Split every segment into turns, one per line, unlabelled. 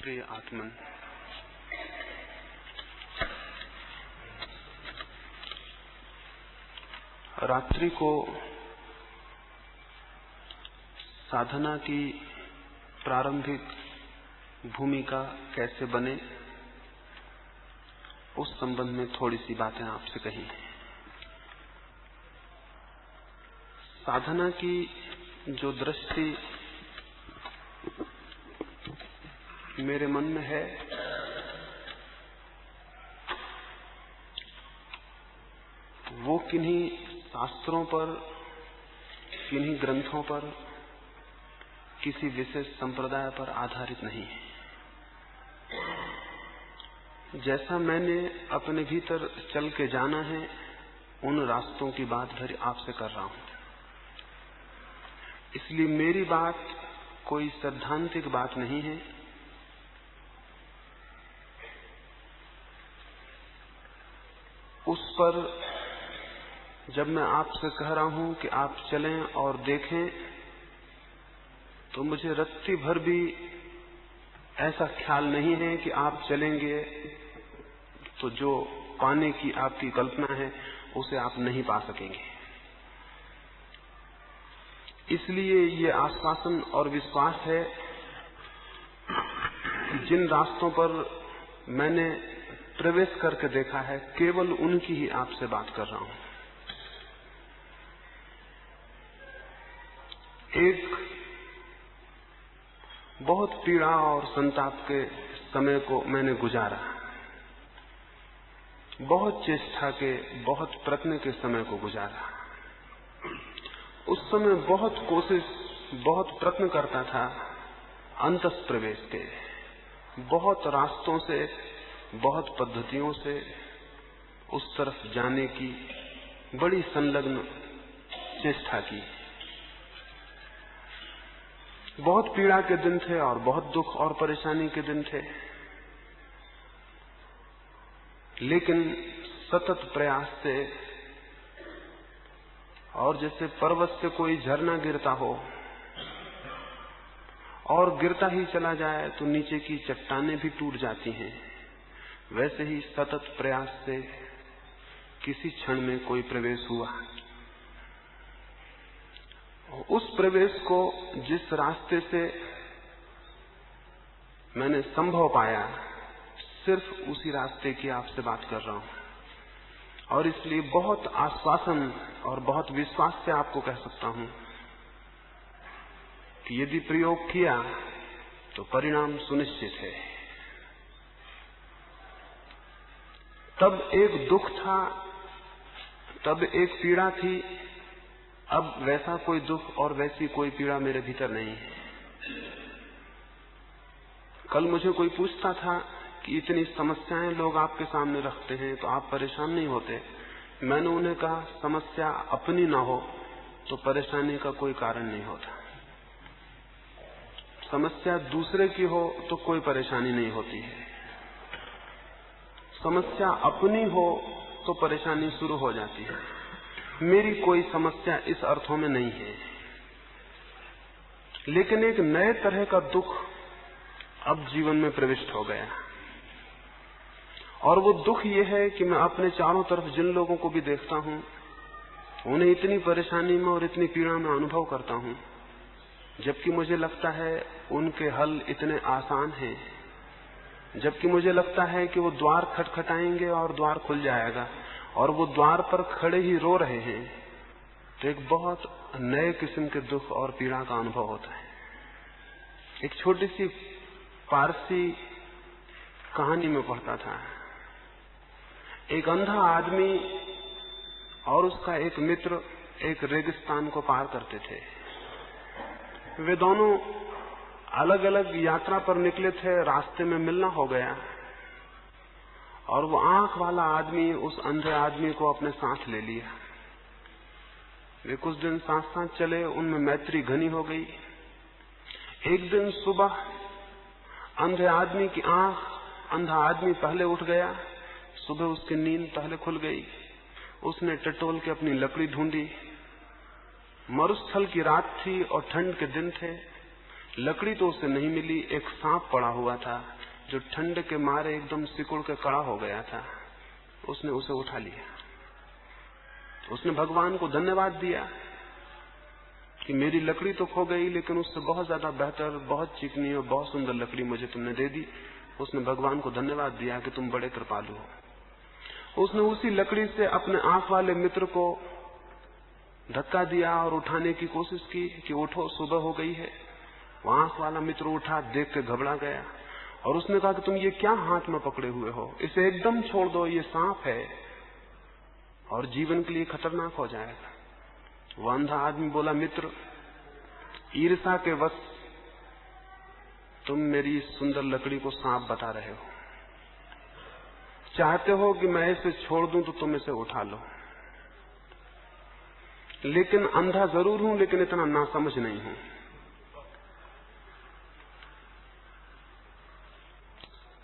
प्रिय आत्मन, रात्रि को साधना की प्रारंभिक भूमिका कैसे बने, उस संबंध में थोड़ी सी बातें आपसे कही। साधना की जो दृष्टि मेरे मन में है, वो किन्हीं शास्त्रों पर, किन्हीं ग्रंथों पर, किसी विशेष संप्रदाय पर आधारित नहीं है। जैसा मैंने अपने भीतर चल के जाना है, उन रास्तों की बात भरी आपसे कर रहा हूं। इसलिए मेरी बात कोई सैद्धांतिक बात नहीं है, उस पर जब मैं आपसे कह रहा हूं कि आप चलें और देखें, तो मुझे रत्ती भर भी ऐसा ख्याल नहीं है कि आप चलेंगे तो जो पाने की आपकी कल्पना है उसे आप नहीं पा सकेंगे। इसलिए ये आश्वासन और विश्वास है कि जिन रास्तों पर मैंने प्रवेश करके देखा है, केवल उनकी ही आपसे बात कर रहा हूं। एक बहुत पीड़ा और संताप के समय को मैंने गुजारा, बहुत चेष्टा के, बहुत प्रयत्न के समय को गुजारा। उस समय बहुत कोशिश, बहुत प्रयत्न करता था अंतस प्रवेश के, बहुत रास्तों से, बहुत पद्धतियों से उस तरफ जाने की बड़ी संलग्न चेष्टा की। बहुत पीड़ा के दिन थे और बहुत दुख और परेशानी के दिन थे, लेकिन सतत प्रयास से, और जैसे पर्वत से कोई झरना गिरता हो और गिरता ही चला जाए तो नीचे की चट्टानें भी टूट जाती हैं, वैसे ही सतत प्रयास से किसी क्षण में कोई प्रवेश हुआ। उस प्रवेश को जिस रास्ते से मैंने संभव पाया, सिर्फ उसी रास्ते की आपसे बात कर रहा हूं। और इसलिए बहुत आश्वासन और बहुत विश्वास से आपको कह सकता हूं कि यदि प्रयोग किया तो परिणाम सुनिश्चित है। तब एक दुख था, तब एक पीड़ा थी, अब वैसा कोई दुख और वैसी कोई पीड़ा मेरे भीतर नहीं है। कल मुझे कोई पूछता था कि इतनी समस्याएं लोग आपके सामने रखते हैं तो आप परेशान नहीं होते? मैंने उन्हें कहा, समस्या अपनी ना हो तो परेशानी का कोई कारण नहीं होता। समस्या दूसरे की हो तो कोई परेशानी नहीं होती है। समस्या अपनी हो तो परेशानी शुरू हो जाती है। मेरी कोई समस्या इस अर्थों में नहीं है, लेकिन एक नए तरह का दुख अब जीवन में प्रविष्ट हो गया। और वो दुख ये है कि मैं अपने चारों तरफ जिन लोगों को भी देखता हूं, उन्हें इतनी परेशानी में और इतनी पीड़ा में अनुभव करता हूं, जबकि मुझे लगता है उनके हल इतने आसान हैं, जबकि मुझे लगता है कि वो द्वार खटखटाएंगे और द्वार खुल जाएगा, और वो द्वार पर खड़े ही रो रहे हैं, तो एक बहुत नए किस्म के दुख और पीड़ा का अनुभव होता है। एक छोटी सी पारसी कहानी में पढ़ता था, एक अंधा आदमी और उसका एक मित्र एक रेगिस्तान को पार करते थे। वे दोनों अलग अलग यात्रा पर निकले थे, रास्ते में मिलना हो गया, और वो आंख वाला आदमी उस अंधे आदमी को अपने साथ ले लिया। वे कुछ दिन साथ साथ चले, उनमें मैत्री घनी हो गई। एक दिन सुबह अंधे आदमी की आंख, अंधा आदमी पहले उठ गया, सुबह उसकी नींद पहले खुल गई। उसने टटोल के अपनी लकड़ी ढूंढी। मरुस्थल की रात थी और ठंड के दिन थे, लकड़ी तो उसे नहीं मिली। एक सांप पड़ा हुआ था जो ठंड के मारे एकदम सिकुड़ के कड़ा हो गया था। उसने उसे उठा लिया। उसने भगवान को धन्यवाद दिया कि मेरी लकड़ी तो खो गई, लेकिन उससे बहुत ज्यादा बेहतर, बहुत चिकनी और बहुत सुंदर लकड़ी मुझे तुमने दे दी। उसने भगवान को धन्यवाद दिया कि तुम बड़े कृपालु हो। उसने उसी लकड़ी से अपने आंख वाले मित्र को धक्का दिया और उठाने की कोशिश की कि उठो, सुबह हो गई है। वो आंख वाला मित्र उठा, देख के घबरा गया और उसने कहा कि तुम ये क्या हाथ में पकड़े हुए हो, इसे एकदम छोड़ दो, ये सांप है और जीवन के लिए खतरनाक हो जाएगा। वो अंधा आदमी बोला, मित्र, ईर्ष्या के वश तुम मेरी सुंदर लकड़ी को सांप बता रहे हो। चाहते हो कि मैं इसे छोड़ दूं तो तुम इसे उठा लो, लेकिन अंधा जरूर हूं, लेकिन इतना नासमझ नहीं हूं।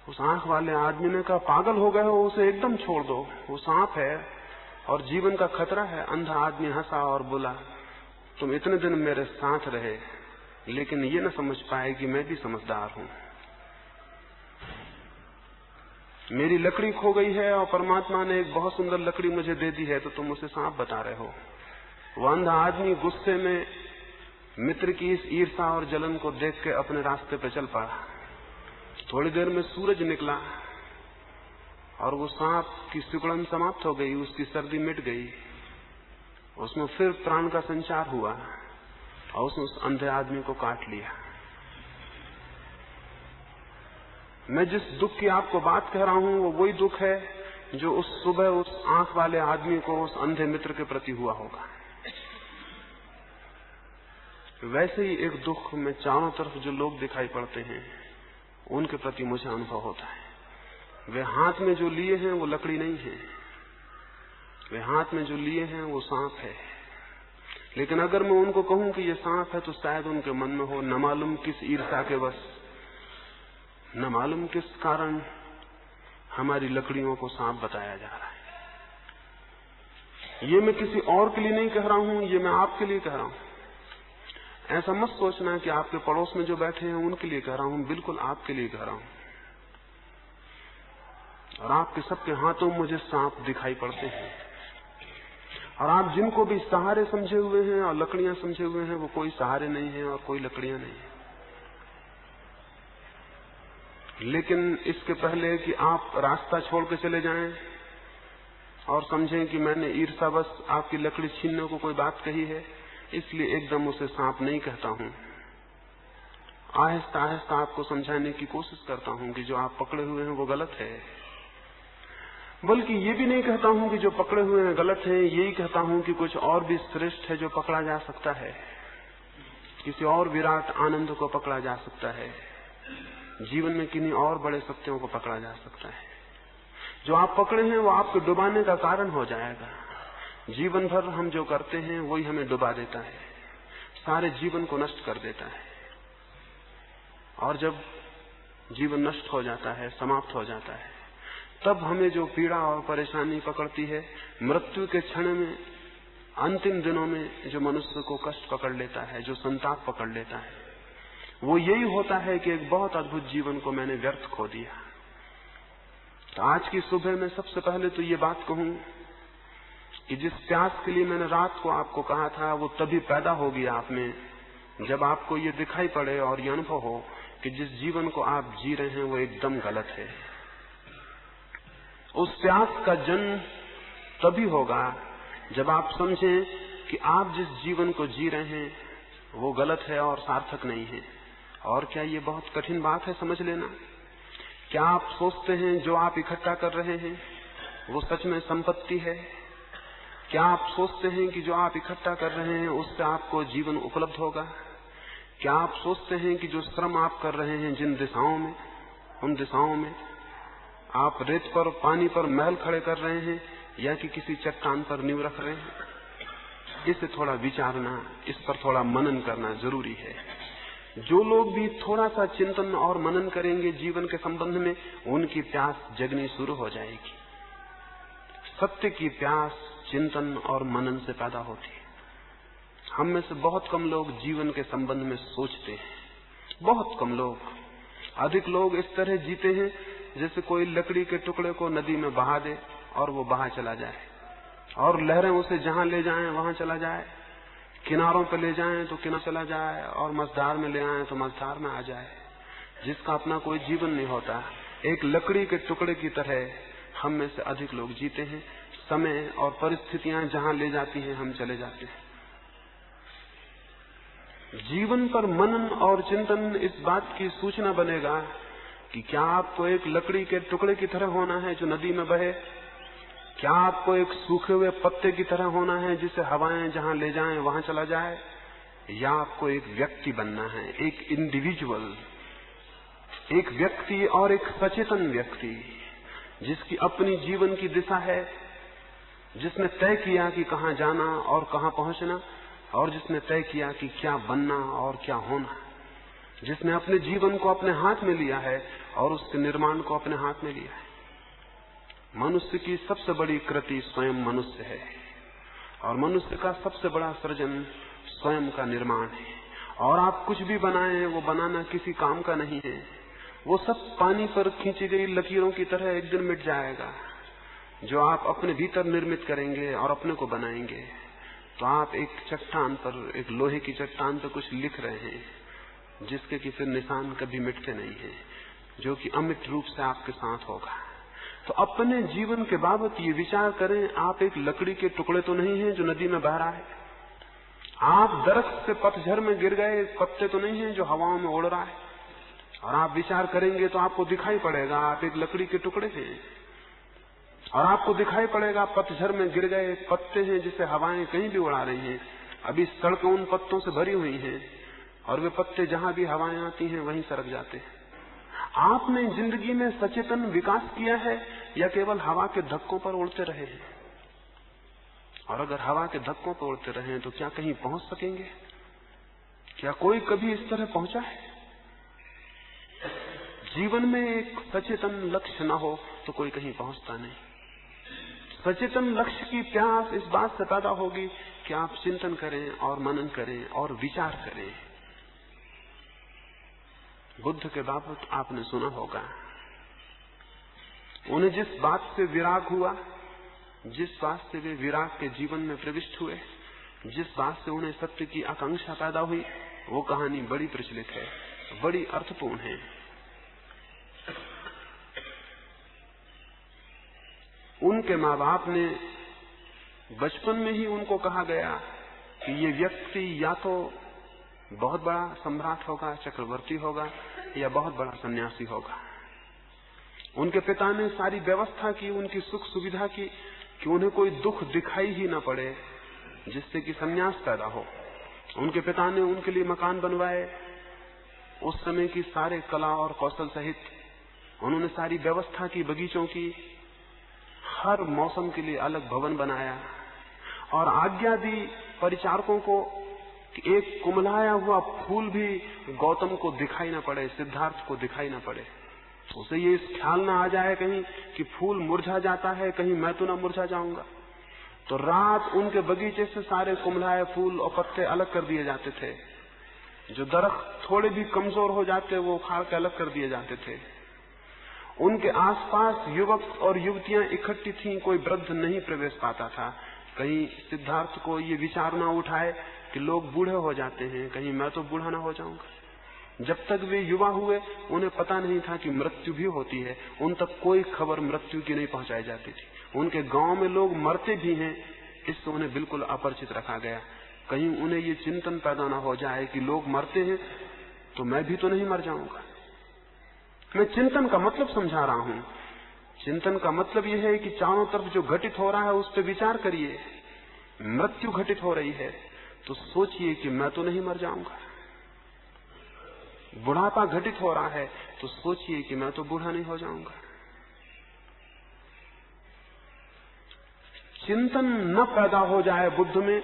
उस आंख वाले आदमी ने कहा, पागल हो गए हो, उसे एकदम छोड़ दो, वो सांप है और जीवन का खतरा है। अंधा आदमी हंसा और बोला, तुम इतने दिन मेरे साथ रहे, लेकिन ये न समझ पाए कि मैं भी समझदार हूं। मेरी लकड़ी खो गई है और परमात्मा ने एक बहुत सुंदर लकड़ी मुझे दे दी है, तो तुम उसे सांप बता रहे हो। वो अंधा आदमी गुस्से में मित्र की इस ईर्ष्या और जलन को देख के अपने रास्ते पे चल पड़ा। थोड़ी देर में सूरज निकला और वो सांप की सिकुड़न समाप्त हो गई, उसकी सर्दी मिट गई। उसमें फिर प्राण का संचार हुआ और उसने उस अंधे आदमी को काट लिया। मैं जिस दुख की आपको बात कह रहा हूं वो वही दुख है जो उस सुबह उस आंख वाले आदमी को उस अंधे मित्र के प्रति हुआ होगा। वैसे ही एक दुख में चारों तरफ जो लोग दिखाई पड़ते हैं उनके प्रति मुझे अनुभव होता है। वे हाथ में जो लिए हैं वो लकड़ी नहीं है, वे हाथ में जो लिए हैं वो सांप है। लेकिन अगर मैं उनको कहूं कि ये सांप है तो शायद उनके मन में हो, न मालूम किस ईर्ष्या के वश, न मालूम किस कारण हमारी लकड़ियों को सांप बताया जा रहा है। ये मैं किसी और के लिए नहीं कह रहा हूं, ये मैं आपके लिए कह रहा हूं। ऐसा मत सोचना कि आपके पड़ोस में जो बैठे हैं उनके लिए कह रहा हूं, बिल्कुल आपके लिए कह रहा हूं। और आपके सबके हाथों मुझे सांप दिखाई पड़ते हैं, और आप जिनको भी सहारे समझे हुए हैं और लकड़ियां समझे हुए हैं, वो कोई सहारे नहीं है और कोई लकड़ियां नहीं है। लेकिन इसके पहले कि आप रास्ता छोड़ के चले जाएं और समझें कि मैंने ईर्ष्यावश आपकी लकड़ी छीनने को कोई बात कही है, इसलिए एकदम उसे सांप नहीं कहता हूं। आहिस्ता आहिस्ता आपको समझाने की कोशिश करता हूं कि जो आप पकड़े हुए हैं वो गलत है। बल्कि ये भी नहीं कहता हूं कि जो पकड़े हुए हैं गलत है, यही कहता हूं कि कुछ और भी श्रेष्ठ है जो पकड़ा जा सकता है। किसी और विराट आनंद को पकड़ा जा सकता है, जीवन में किन्हीं और बड़े सत्यों को पकड़ा जा सकता है। जो आप पकड़े हैं वो आपको डुबाने का कारण हो जाएगा। जीवन भर हम जो करते हैं वही हमें डुबा देता है, सारे जीवन को नष्ट कर देता है। और जब जीवन नष्ट हो जाता है, समाप्त हो जाता है, तब हमें जो पीड़ा और परेशानी पकड़ती है, मृत्यु के क्षण में, अंतिम दिनों में जो मनुष्य को कष्ट पकड़ लेता है, जो संताप पकड़ लेता है, वो यही होता है कि एक बहुत अद्भुत जीवन को मैंने व्यर्थ खो दिया। तो आज की सुबह में सबसे पहले तो ये बात कहूं कि जिस प्यास के लिए मैंने रात को आपको कहा था, वो तभी पैदा होगी आप में जब आपको ये दिखाई पड़े और ये अनुभव हो कि जिस जीवन को आप जी रहे हैं वो एकदम गलत है। उस प्यास का जन्म तभी होगा जब आप समझें कि आप जिस जीवन को जी रहे हैं वो गलत है और सार्थक नहीं है। और क्या ये बहुत कठिन बात है समझ लेना? क्या आप सोचते हैं जो आप इकट्ठा कर रहे हैं वो सच में संपत्ति है? क्या आप सोचते हैं कि जो आप इकट्ठा कर रहे हैं उससे आपको जीवन उपलब्ध होगा? क्या आप सोचते हैं कि जो श्रम आप कर रहे हैं जिन दिशाओं में, उन दिशाओं में आप रेत पर, पानी पर महल खड़े कर रहे हैं या कि किसी चट्टान पर नींव रख रहे हैं? इसे थोड़ा विचारना, इस पर थोड़ा मनन करना जरूरी है। जो लोग भी थोड़ा सा चिंतन और मनन करेंगे जीवन के संबंध में, उनकी प्यास जगनी शुरू हो जाएगी। सत्य की प्यास चिंतन और मनन से पैदा होती है। हम में से बहुत कम लोग जीवन के संबंध में सोचते हैं। बहुत कम लोग, अधिक लोग इस तरह जीते हैं जैसे कोई लकड़ी के टुकड़े को नदी में बहा दे और वो बहा चला जाए, और लहरें उसे जहां ले जाएं वहां चला जाए, किनारों पे ले जाएं तो किनारे चला जाए, और मझधार में ले आए तो मझधार में आ जाए, जिसका अपना कोई जीवन नहीं होता। एक लकड़ी के टुकड़े की तरह हम में से अधिक लोग जीते हैं। समय और परिस्थितियां जहां ले जाती हैं हम चले जाते हैं। जीवन पर मनन और चिंतन इस बात की सूचना बनेगा कि क्या आपको एक लकड़ी के टुकड़े की तरह होना है जो नदी में बहे, क्या आपको एक सूखे हुए पत्ते की तरह होना है जिसे हवाएं जहां ले जाएं वहां चला जाए, या आपको एक व्यक्ति बनना है, एक इंडिविजुअल, एक व्यक्ति और एक सचेतन व्यक्ति जिसकी अपनी जीवन की दिशा है, जिसने तय किया कि कहां जाना और कहां पहुंचना, और जिसने तय किया कि क्या बनना और क्या होना, जिसने अपने जीवन को अपने हाथ में लिया है और उसके निर्माण को अपने हाथ में लिया है। मनुष्य की सबसे बड़ी कृति स्वयं मनुष्य है, और मनुष्य का सबसे बड़ा सृजन स्वयं का निर्माण है। और आप कुछ भी बनाएं, वो बनाना किसी काम का नहीं है, वो सब पानी पर खींची गई लकीरों की तरह एक दिन मिट जाएगा। जो आप अपने भीतर निर्मित करेंगे और अपने को बनाएंगे, तो आप एक चट्टान पर, एक लोहे की चट्टान पर कुछ लिख रहे हैं जिसके कि फिर निशान कभी मिटते नहीं है, जो कि अमिट रूप से आपके साथ होगा। तो अपने जीवन के बाबत ये विचार करें, आप एक लकड़ी के टुकड़े तो नहीं हैं जो नदी में बह रहा है, आप दरख्त से पतझड़ में गिर गए पत्ते तो नहीं हैं जो हवाओं में उड़ रहा है। और आप विचार करेंगे तो आपको दिखाई पड़ेगा आप एक लकड़ी के टुकड़े हैं, और आपको दिखाई पड़ेगा पतझड़ में गिर गए पत्ते हैं जिसे हवाएं कहीं भी उड़ा रही हैं। अभी सड़कें उन पत्तों से भरी हुई हैं, और वे पत्ते जहां भी हवाएं आती हैं वहीं सरक जाते हैं। आपने जिंदगी में सचेतन विकास किया है या केवल हवा के धक्कों पर उड़ते रहे हैं? और अगर हवा के धक्कों पर उड़ते रहे तो क्या कहीं पहुंच सकेंगे? क्या कोई कभी इस तरह पहुंचा है? जीवन में एक सचेतन लक्ष्य न हो तो कोई कहीं पहुंचता नहीं। सचेतन लक्ष्य की प्यास इस बात से पैदा होगी कि आप चिंतन करें और मनन करें और विचार करें। बुद्ध के बाबत आपने सुना होगा, उन्हें जिस बात से विराग हुआ, जिस बात से वे विराग के जीवन में प्रविष्ट हुए, जिस बात से उन्हें सत्य की आकांक्षा पैदा हुई, वो कहानी बड़ी प्रचलित है, बड़ी अर्थपूर्ण है। उनके माँ बाप ने बचपन में ही उनको कहा गया कि ये व्यक्ति या तो बहुत बड़ा सम्राट होगा, चक्रवर्ती होगा, या बहुत बड़ा सन्यासी होगा। उनके पिता ने सारी व्यवस्था की, उनकी सुख सुविधा की कि उन्हें कोई दुख दिखाई ही न पड़े जिससे कि सन्यास पैदा हो। उनके पिता ने उनके लिए मकान बनवाए, उस समय की सारे कला और कौशल सहित उन्होंने सारी व्यवस्था की, बगीचों की, हर मौसम के लिए अलग भवन बनाया, और आज्ञा दी परिचारकों को कि एक कुमलाया हुआ फूल भी गौतम को दिखाई न पड़े, सिद्धार्थ को दिखाई न पड़े। उसे ये इस ख्याल न आ जाए कहीं कि फूल मुरझा जाता है, कहीं मैं तो न मुरझा जाऊंगा। तो रात उनके बगीचे से सारे कुमलाए फूल और पत्ते अलग कर दिए जाते थे। जो दरख्त थोड़े भी कमजोर हो जाते वो उखाड़ के अलग कर दिए जाते थे। उनके आसपास युवक और युवतियां इकट्ठी थीं, कोई वृद्ध नहीं प्रवेश पाता था। कहीं सिद्धार्थ को ये विचार ना उठाए कि लोग बूढ़े हो जाते हैं, कहीं मैं तो बूढ़ा ना हो जाऊंगा। जब तक वे युवा हुए उन्हें पता नहीं था कि मृत्यु भी होती है। उन तक कोई खबर मृत्यु की नहीं पहुंचाई जाती थी। उनके गांव में लोग मरते भी हैं, इससे उन्हें बिल्कुल अपरिचित रखा गया। कहीं उन्हें ये चिंतन पैदा ना हो जाए कि लोग मरते हैं तो मैं भी तो नहीं मर जाऊंगा। मैं चिंतन का मतलब समझा रहा हूं। चिंतन का मतलब यह है कि चारों तरफ जो घटित हो रहा है उस पर विचार करिए। मृत्यु घटित हो रही है तो सोचिए कि मैं तो नहीं मर जाऊंगा। बुढ़ापा घटित हो रहा है तो सोचिए कि मैं तो बूढ़ा नहीं हो जाऊंगा। चिंतन न पैदा हो जाए बुद्ध में,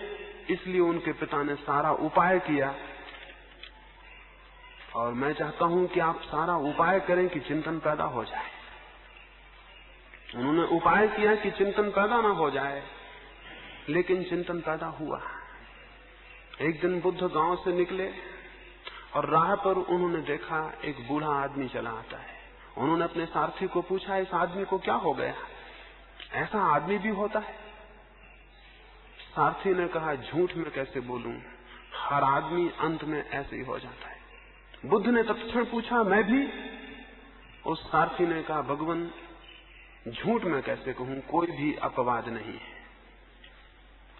इसलिए उनके पिता ने सारा उपाय किया। और मैं चाहता हूं कि आप सारा उपाय करें कि चिंतन पैदा हो जाए। उन्होंने उपाय किया कि चिंतन पैदा ना हो जाए, लेकिन चिंतन पैदा हुआ। एक दिन बुद्ध गांव से निकले और राह पर उन्होंने देखा एक बूढ़ा आदमी चला आता है। उन्होंने अपने सारथी को पूछा, इस आदमी को क्या हो गया, ऐसा आदमी भी होता है? सारथी ने कहा, झूठ में कैसे बोलूं, हर आदमी अंत में ऐसे ही हो जाता है। बुद्ध ने तत्क्षण पूछा, मैं भी? उस सारथी ने कहा, भगवान झूठ में कैसे कहूं, कोई भी अपवाद नहीं है।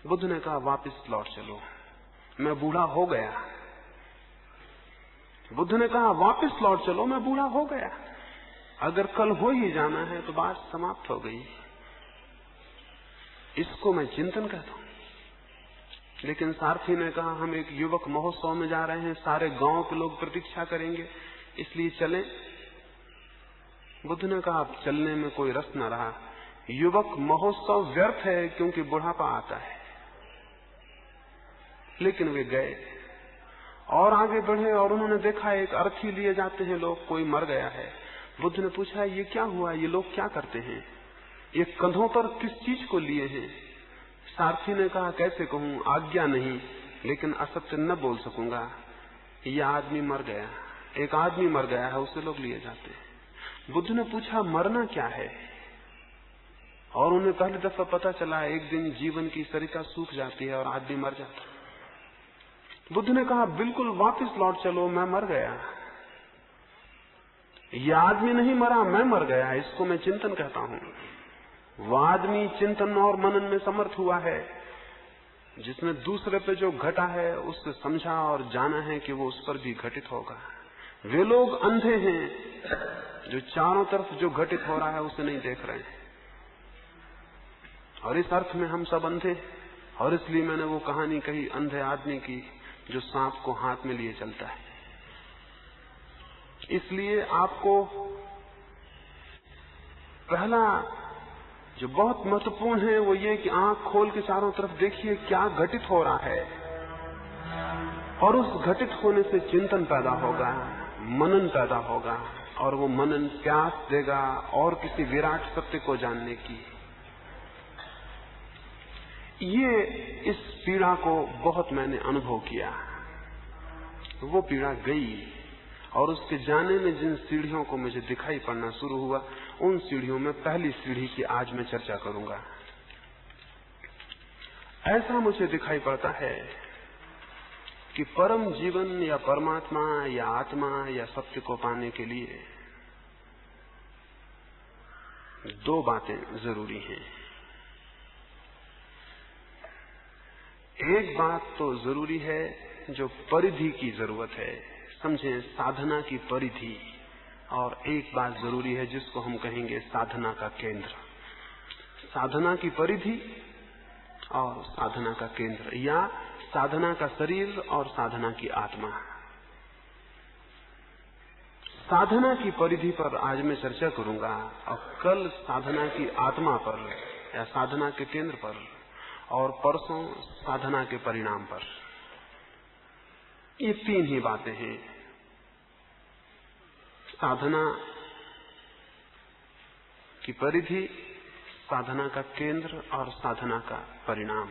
बुद्ध ने कहा, वापस लौट चलो, मैं बूढ़ा हो गया। बुद्ध ने कहा, वापस लौट चलो, मैं बूढ़ा हो गया। अगर कल हो ही जाना है तो बात समाप्त हो गई। इसको मैं चिंतन कहता हूं। लेकिन सारथी ने कहा, हम एक युवक महोत्सव में जा रहे हैं, सारे गांव के लोग प्रतीक्षा करेंगे, इसलिए चलें। बुद्ध ने कहा, अब चलने में कोई रस न रहा। युवक महोत्सव व्यर्थ है क्योंकि बुढ़ापा आता है। लेकिन वे गए और आगे बढ़े और उन्होंने देखा एक अर्थी लिए जाते हैं लोग, कोई मर गया है। बुद्ध ने पूछा, ये क्या हुआ, ये लोग क्या करते हैं, ये कंधों पर किस चीज को लिए हैं? सारथी ने कहा, कैसे कहूं, आज्ञा नहीं, लेकिन असत्य न बोल सकूंगा। यह आदमी मर गया, एक आदमी मर गया है, उसे लोग लिए जाते हैं। बुद्ध ने पूछा, मरना क्या है? और उन्हें पहली दफा पता चला, एक दिन जीवन की सरिता सूख जाती है और आदमी मर जाता है। बुद्ध ने कहा, बिल्कुल वापस लौट चलो, मैं मर गया। यह आदमी नहीं मरा, मैं मर गया। इसको मैं चिंतन कहता हूं। वह आदमी चिंतन और मनन में समर्थ हुआ है, जिसने दूसरे पे जो घटा है उससे समझा और जाना है कि वो उस पर भी घटित होगा। वे लोग अंधे हैं जो चारों तरफ जो घटित हो रहा है उसे नहीं देख रहे हैं। और इस अर्थ में हम सब अंधे, और इसलिए मैंने वो कहानी कही अंधे आदमी की जो सांप को हाथ में लिए चलता है। इसलिए आपको पहला जो बहुत महत्वपूर्ण है वो ये कि आंख खोल के चारों तरफ देखिए क्या घटित हो रहा है, और उस घटित होने से चिंतन पैदा होगा, मनन पैदा होगा, और वो मनन प्यास देगा और किसी विराट सत्य को जानने की। ये इस पीड़ा को बहुत मैंने अनुभव किया। वो पीड़ा गई और उसके जाने में जिन सीढ़ियों को मुझे दिखाई पड़ना शुरू हुआ, उन सीढ़ियों में पहली सीढ़ी की आज मैं चर्चा करूंगा। ऐसा मुझे दिखाई पड़ता है कि परम जीवन या परमात्मा या आत्मा या सत्य को पाने के लिए दो बातें जरूरी हैं। एक बात तो जरूरी है जो परिधि की जरूरत है, समझें साधना की परिधि, और एक बात जरूरी है जिसको हम कहेंगे साधना का केंद्र। साधना की परिधि और साधना का केंद्र, या साधना का शरीर और साधना की आत्मा। साधना की परिधि पर आज मैं चर्चा करूंगा, और कल साधना की आत्मा पर या साधना के केंद्र पर, और परसों साधना के परिणाम पर। ये तीन ही बातें हैं, साधना की परिधि, साधना का केंद्र और साधना का परिणाम।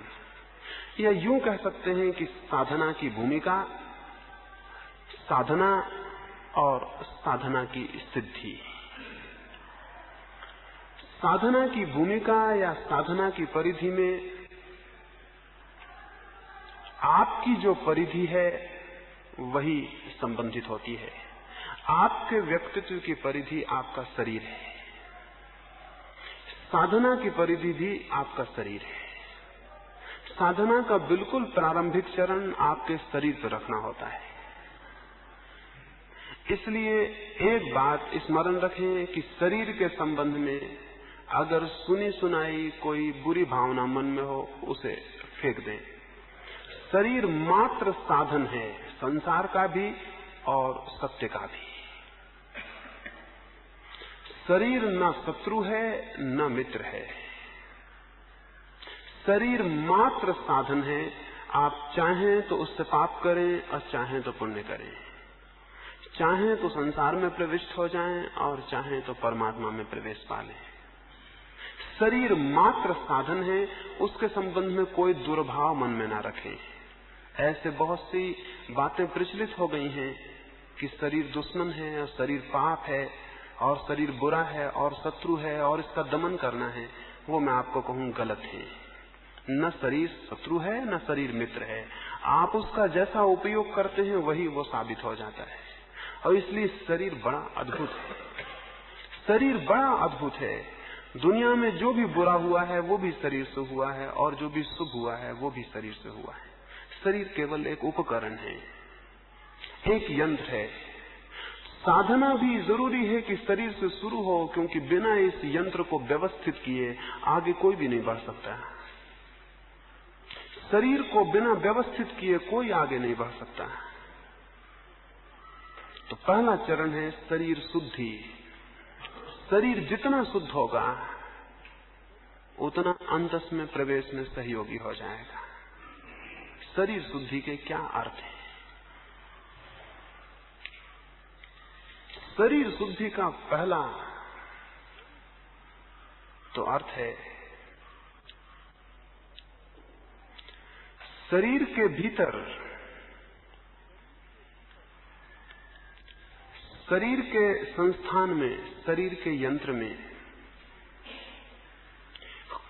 या यूं कह सकते हैं कि साधना की भूमिका, साधना और साधना की सिद्धि। साधना की भूमिका या साधना की परिधि में आपकी जो परिधि है वही संबंधित होती है। आपके व्यक्तित्व की परिधि आपका शरीर है, साधना की परिधि भी आपका शरीर है। साधना का बिल्कुल प्रारंभिक चरण आपके शरीर पर रखना होता है। इसलिए एक बात स्मरण रखें कि शरीर के संबंध में अगर सुनी सुनाई कोई बुरी भावना मन में हो, उसे फेंक दें। शरीर मात्र साधन है, संसार का भी और सत्य का भी। शरीर न शत्रु है न मित्र है, शरीर मात्र साधन है। आप चाहें तो उससे पाप करें और चाहें तो पुण्य करें, चाहें तो संसार में प्रविष्ट हो जाएं और चाहें तो परमात्मा में प्रवेश पा लें। शरीर मात्र साधन है, उसके संबंध में कोई दुर्भाव मन में ना रखें। ऐसे बहुत सी बातें प्रचलित हो गई हैं कि शरीर दुश्मन है और शरीर पाप है और शरीर बुरा है और शत्रु है और इसका दमन करना है। वो मैं आपको कहूं गलत है। न शरीर शत्रु है न शरीर मित्र है। आप उसका जैसा उपयोग करते हैं वही वो साबित हो जाता है। और इसलिए शरीर बड़ा अद्भुत है। शरीर बड़ा अद्भुत है। दुनिया में जो भी बुरा हुआ है वो भी शरीर से हुआ है और जो भी शुभ हुआ है वो भी शरीर से हुआ है। शरीर केवल एक उपकरण है, एक यंत्र है। साधना भी जरूरी है कि शरीर से शुरू हो, क्योंकि बिना इस यंत्र को व्यवस्थित किए आगे कोई भी नहीं बढ़ सकता। शरीर को बिना व्यवस्थित किए कोई आगे नहीं बढ़ सकता। तो पहला चरण है शरीर शुद्धि। शरीर जितना शुद्ध होगा उतना अंतस में प्रवेश में सहयोगी हो जाएगा। शरीर शुद्धि के क्या अर्थ है? शरीर शुद्धि का पहला तो अर्थ है शरीर के भीतर, शरीर के संस्थान में, शरीर के यंत्र में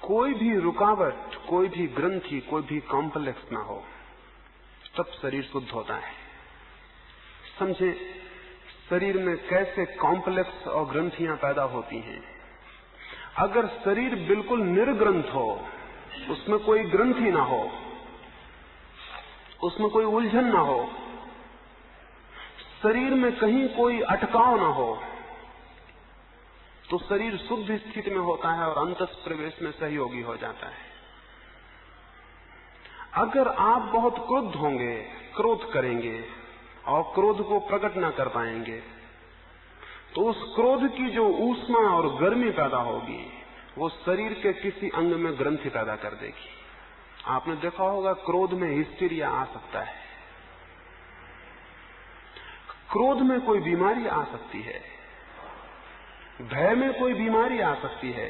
कोई भी रुकावट, कोई भी ग्रंथि, कोई भी कॉम्प्लेक्स ना हो, तब शरीर शुद्ध होता है। समझे, शरीर में कैसे कॉम्प्लेक्स और ग्रंथियां पैदा होती हैं। अगर शरीर बिल्कुल निर्ग्रंथ हो, उसमें कोई ग्रंथि ना हो, उसमें कोई उलझन ना हो, शरीर में कहीं कोई अटकाव ना हो, तो शरीर शुद्ध स्थिति में होता है और अंतस प्रवेश में सहयोगी हो जाता है। अगर आप बहुत क्रुद्ध होंगे, क्रोध करेंगे और क्रोध को प्रकट ना कर पाएंगे, तो उस क्रोध की जो ऊष्मा और गर्मी पैदा होगी वो शरीर के किसी अंग में ग्रंथि पैदा कर देगी। आपने देखा होगा क्रोध में हिस्टीरिया आ सकता है, क्रोध में कोई बीमारी आ सकती है, भय में कोई बीमारी आ सकती है।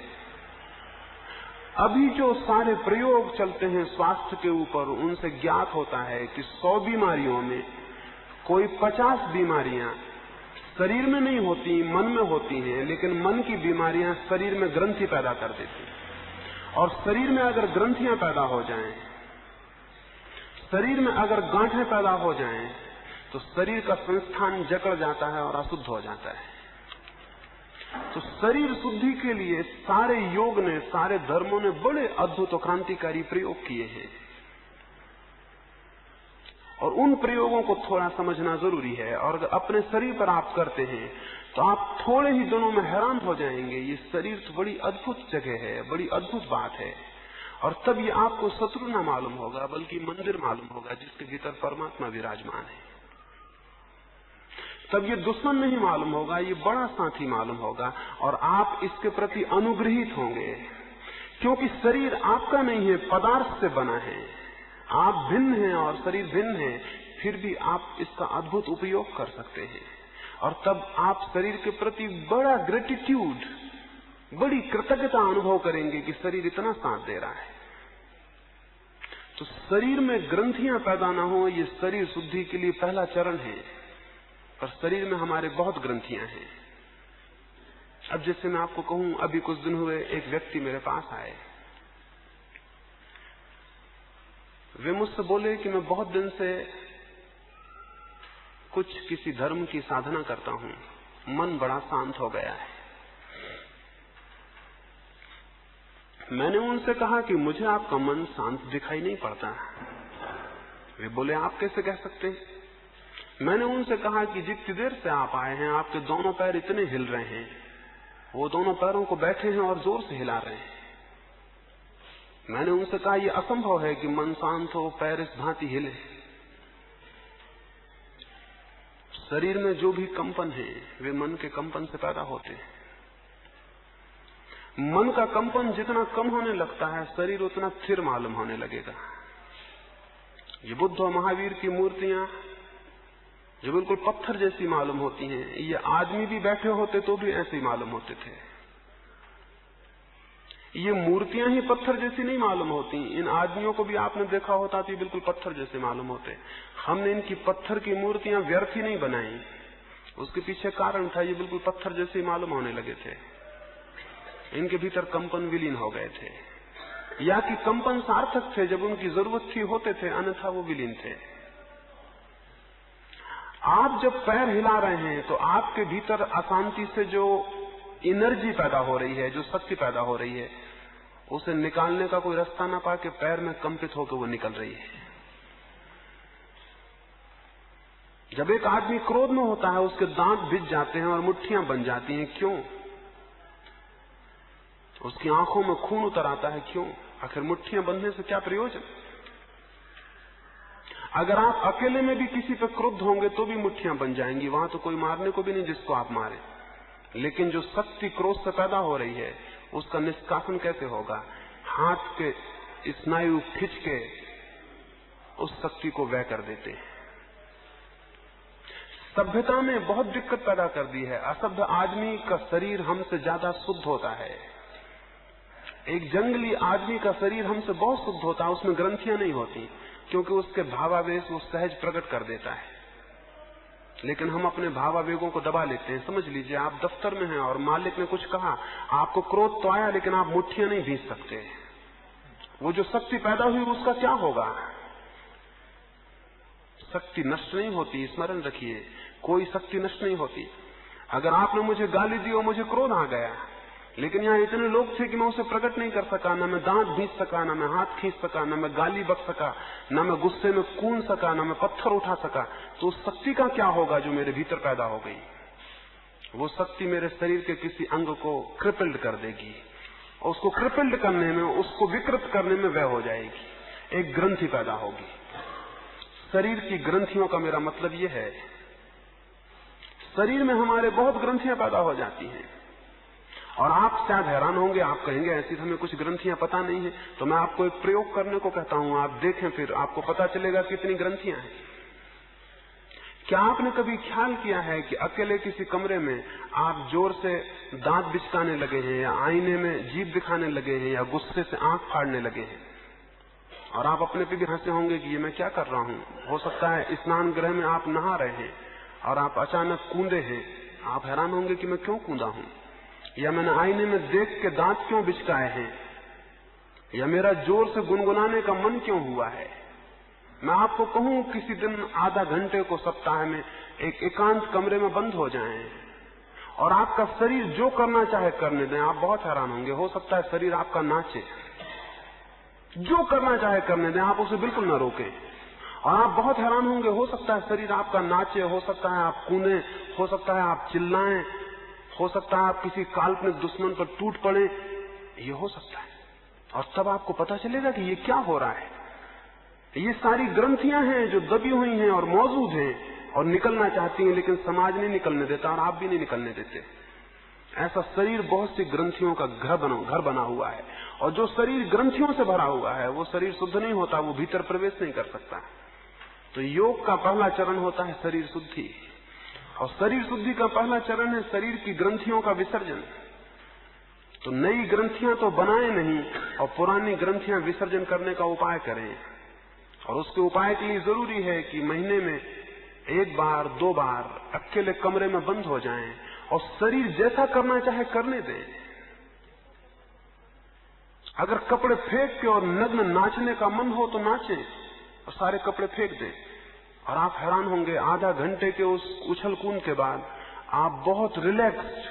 अभी जो सारे प्रयोग चलते हैं स्वास्थ्य के ऊपर, उनसे ज्ञात होता है कि 100 बीमारियों में कोई 50 बीमारियां शरीर में नहीं होती, मन में होती हैं, लेकिन मन की बीमारियां शरीर में ग्रंथि पैदा कर देती हैं। और शरीर में अगर ग्रंथियां पैदा हो जाएं, शरीर में अगर गांठें पैदा हो जाएं, तो शरीर का संस्थान जकड़ जाता है और अशुद्ध हो जाता है। तो शरीर शुद्धि के लिए सारे योग ने, सारे धर्मों ने बड़े अद्भुत और क्रांतिकारी प्रयोग किए हैं, और उन प्रयोगों को थोड़ा समझना जरूरी है। और अगर अपने शरीर पर आप करते हैं तो आप थोड़े ही दिनों में हैरान हो जाएंगे, ये शरीर तो बड़ी अद्भुत जगह है, बड़ी अद्भुत बात है। और तब ये आपको शत्रु ना मालूम होगा, बल्कि मंदिर मालूम होगा जिसके भीतर परमात्मा विराजमान है। तब ये दुश्मन नहीं मालूम होगा, ये बड़ा साथी मालूम होगा, और आप इसके प्रति अनुग्रहित होंगे, क्योंकि शरीर आपका नहीं है, पदार्थ से बना है। आप भिन्न हैं और शरीर भिन्न है, फिर भी आप इसका अद्भुत उपयोग कर सकते हैं। और तब आप शरीर के प्रति बड़ा ग्रेटिट्यूड, बड़ी कृतज्ञता अनुभव करेंगे कि शरीर इतना साथ दे रहा है। तो शरीर में ग्रंथियां पैदा ना हो, ये शरीर शुद्धि के लिए पहला चरण है। पर शरीर में हमारे बहुत ग्रंथियां हैं। अब जैसे मैं आपको कहूं, अभी कुछ दिन हुए एक व्यक्ति मेरे पास आए, वे मुझसे बोले कि मैं बहुत दिन से कुछ किसी धर्म की साधना करता हूं, मन बड़ा शांत हो गया है। मैंने उनसे कहा कि मुझे आपका मन शांत दिखाई नहीं पड़ता। वे बोले आप कैसे कह सकते हैं? मैंने उनसे कहा कि जितनी देर से आप आए हैं आपके दोनों पैर इतने हिल रहे हैं, वो दोनों पैरों को बैठे हैं और जोर से हिला रहे हैं। मैंने उनसे कहा यह असंभव है कि मन शांत हो, पैर इस भांति हिले। शरीर में जो भी कंपन है वे मन के कंपन से पैदा होते हैं। मन का कंपन जितना कम होने लगता है शरीर उतना स्थिर मालूम होने लगेगा। ये बुद्ध और महावीर की मूर्तियां जो बिल्कुल पत्थर जैसी मालूम होती हैं, ये आदमी भी बैठे होते तो भी ऐसे ही मालूम होते थे। ये मूर्तियां ही पत्थर जैसी नहीं मालूम होती। इन आदमियों को भी आपने देखा होता तो ये बिल्कुल पत्थर जैसे मालूम होते। हमने इनकी पत्थर की मूर्तियां व्यर्थ ही नहीं बनाई, उसके पीछे कारण था, ये बिल्कुल पत्थर जैसे मालूम होने लगे थे। इनके भीतर कंपन विलीन हो गए थे, या कि कंपन सार्थक थे, जब उनकी जरूरत थी होते थे, अन्यथा वो विलीन थे। आप जब पैर हिला रहे हैं तो आपके भीतर अशांति से जो एनर्जी पैदा हो रही है, जो शक्ति पैदा हो रही है, उसे निकालने का कोई रास्ता ना पा के पैर में कंपित होकर वो निकल रही है। जब एक आदमी क्रोध में होता है, उसके दांत भिज जाते हैं और मुट्ठियां बन जाती हैं, क्यों? उसकी आंखों में खून उतर आता है, क्यों? आखिर मुट्ठियां बंधने से क्या प्रयोजन? अगर आप अकेले में भी किसी पर क्रुद्ध होंगे तो भी मुट्ठियां बन जाएंगी, वहां तो कोई मारने को भी नहीं जिसको आप मारे। लेकिन जो शक्ति क्रोध से पैदा हो रही है, उसका निष्कासन कैसे होगा? हाथ के स्नायु खिंच के उस शक्ति को व्यय कर देते हैं। सभ्यता ने बहुत दिक्कत पैदा कर दी है। असभ्य आदमी का शरीर हमसे ज्यादा शुद्ध होता है। एक जंगली आदमी का शरीर हमसे बहुत शुद्ध होता है, उसमें ग्रंथियां नहीं होती, क्योंकि उसके भावावेश वो सहज प्रकट कर देता है। लेकिन हम अपने भावावेगों को दबा लेते हैं। समझ लीजिए, आप दफ्तर में हैं और मालिक ने कुछ कहा, आपको क्रोध तो आया, लेकिन आप मुट्ठियां नहीं भींच सकते। वो जो शक्ति पैदा हुई उसका क्या होगा? शक्ति नष्ट नहीं होती, स्मरण रखिए, कोई शक्ति नष्ट नहीं होती। अगर आपने मुझे गाली दी और मुझे क्रोध आ गया, लेकिन यहाँ इतने लोग थे कि मैं उसे प्रकट नहीं कर सका, न मैं दांत भींच सका, न मैं हाथ खींच सका, न मैं गाली बक सका, न मैं गुस्से में कूद सका, न मैं पत्थर उठा सका, तो उस शक्ति का क्या होगा जो मेरे भीतर पैदा हो गई? वो शक्ति मेरे शरीर के किसी अंग को क्रिपल्ड कर देगी, और उसको क्रिपल्ड करने में, उसको विकृत करने में वह हो जाएगी, एक ग्रंथि पैदा होगी। शरीर की ग्रंथियों का मेरा मतलब यह है, शरीर में हमारे बहुत ग्रंथियां पैदा हो जाती हैं। और आप शायद हैरान होंगे, आप कहेंगे ऐसी हमें कुछ ग्रंथियां पता नहीं है। तो मैं आपको एक प्रयोग करने को कहता हूं, आप देखें, फिर आपको पता चलेगा कितनी ग्रंथियां हैं। क्या आपने कभी ख्याल किया है कि अकेले किसी कमरे में आप जोर से दांत बिचकाने लगे हैं, या आईने में जीभ दिखाने लगे हैं, या गुस्से से आंख फाड़ने लगे हैं, और आप अपने पे भी हंसे होंगे कि ये मैं क्या कर रहा हूं? हो सकता है स्नान गृह में आप नहा रहे हैं और आप अचानक कूदे हैं, आप हैरान होंगे कि मैं क्यों कूदा हूं, या मैंने आईने में देख के दांत क्यों बिचकाए हैं, या मेरा जोर से गुनगुनाने का मन क्यों हुआ है। मैं आपको कहूं, किसी दिन आधा घंटे को सप्ताह में एक एकांत कमरे में बंद हो जाएं और आपका शरीर जो करना चाहे करने दें। आप बहुत हैरान होंगे, हो सकता है शरीर आपका नाचे, जो करना चाहे करने दें, आप उसे बिल्कुल न रोकें। और आप बहुत हैरान होंगे, हो सकता है शरीर आपका नाचे, हो सकता है आप कूदें, हो सकता है आप चिल्लाएं, हो सकता है आप किसी काल्पनिक दुश्मन पर टूट पड़े, ये हो सकता है। और तब आपको पता चलेगा कि ये क्या हो रहा है। ये सारी ग्रंथियां हैं जो दबी हुई हैं और मौजूद हैं और निकलना चाहती हैं, लेकिन समाज नहीं निकलने देता और आप भी नहीं निकलने देते। ऐसा शरीर बहुत सी ग्रंथियों का घर बना हुआ है, और जो शरीर ग्रंथियों से भरा हुआ है वो शरीर शुद्ध नहीं होता, वो भीतर प्रवेश नहीं कर सकता। तो योग का पहला चरण होता है शरीर शुद्धि, और शरीर शुद्धि का पहला चरण है शरीर की ग्रंथियों का विसर्जन। तो नई ग्रंथियां तो बनाए नहीं, और पुरानी ग्रंथियां विसर्जन करने का उपाय करें। और उसके उपाय के लिए जरूरी है कि महीने में एक बार, 2 बार अकेले कमरे में बंद हो जाएं और शरीर जैसा करना चाहे करने दें। अगर कपड़े फेंक के और नग्न नाचने का मन हो तो नाचें, और सारे कपड़े फेंक दें। और आप हैरान होंगे, आधा घंटे के उस उछल कूद के बाद आप बहुत रिलैक्स्ड,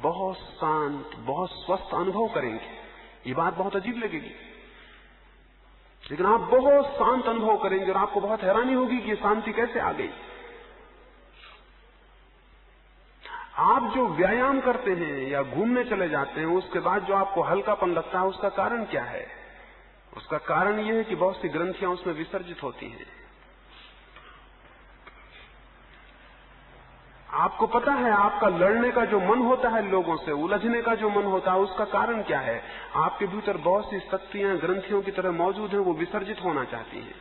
बहुत शांत, बहुत स्वस्थ अनुभव करेंगे। ये बात बहुत अजीब लगेगी, लेकिन आप बहुत शांत अनुभव करेंगे और आपको बहुत हैरानी होगी कि ये शांति कैसे आ गई। आप जो व्यायाम करते हैं या घूमने चले जाते हैं, उसके बाद जो आपको हल्कापन लगता है, उसका कारण क्या है? उसका कारण यह है कि बहुत सी ग्रंथियां उसमें विसर्जित होती हैं। आपको पता है, आपका लड़ने का जो मन होता है लोगों से, उलझने का जो मन होता है, उसका कारण क्या है? आपके भीतर बहुत सी शक्तियां ग्रंथियों की तरह मौजूद हैं, वो विसर्जित होना चाहती हैं।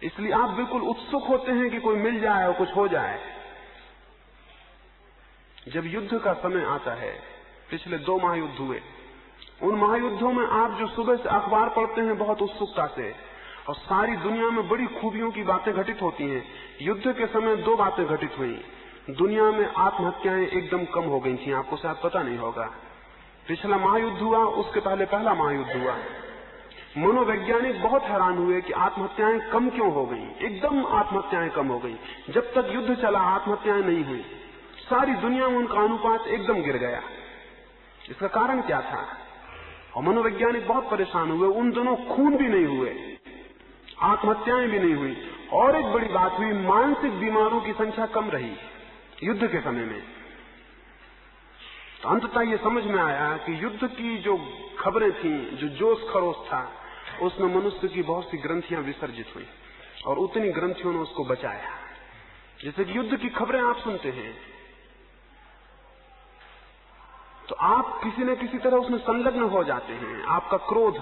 इसलिए आप बिल्कुल उत्सुक होते हैं कि कोई मिल जाए और कुछ हो जाए। जब युद्ध का समय आता है, पिछले 2 महायुद्ध हुए, उन महायुद्धों में आप जो सुबह से अखबार पढ़ते हैं बहुत उत्सुकता से, और सारी दुनिया में बड़ी खूबियों की बातें घटित होती हैं। युद्ध के समय 2 बातें घटित हुई। दुनिया में आत्महत्याएं एकदम कम हो गई थी, आपको शायद पता नहीं होगा। पिछला महायुद्ध हुआ, उसके पहले पहला महायुद्ध हुआ। मनोवैज्ञानिक बहुत हैरान हुए कि आत्महत्याएं कम क्यों हो गई, एकदम आत्महत्याएं कम हो गई। जब तक युद्ध चला आत्महत्याएं नहीं हुई, सारी दुनिया में उनका अनुपात एकदम गिर गया। इसका कारण क्या था? और मनोवैज्ञानिक बहुत परेशान हुए। उन दोनों खून भी नहीं हुए, आत्महत्याएं भी नहीं हुई, और एक बड़ी बात हुई, मानसिक बीमारों की संख्या कम रही युद्ध के समय में। तो अंततः ये समझ में आया कि युद्ध की जो खबरें थी, जो जोश खरोश था, उसमें मनुष्य की बहुत सी ग्रंथियां विसर्जित हुई, और उतनी ग्रंथियों ने उसको बचाया। जैसे कि युद्ध की खबरें आप सुनते हैं तो आप किसी न किसी तरह उसमें संलग्न हो जाते हैं। आपका क्रोध,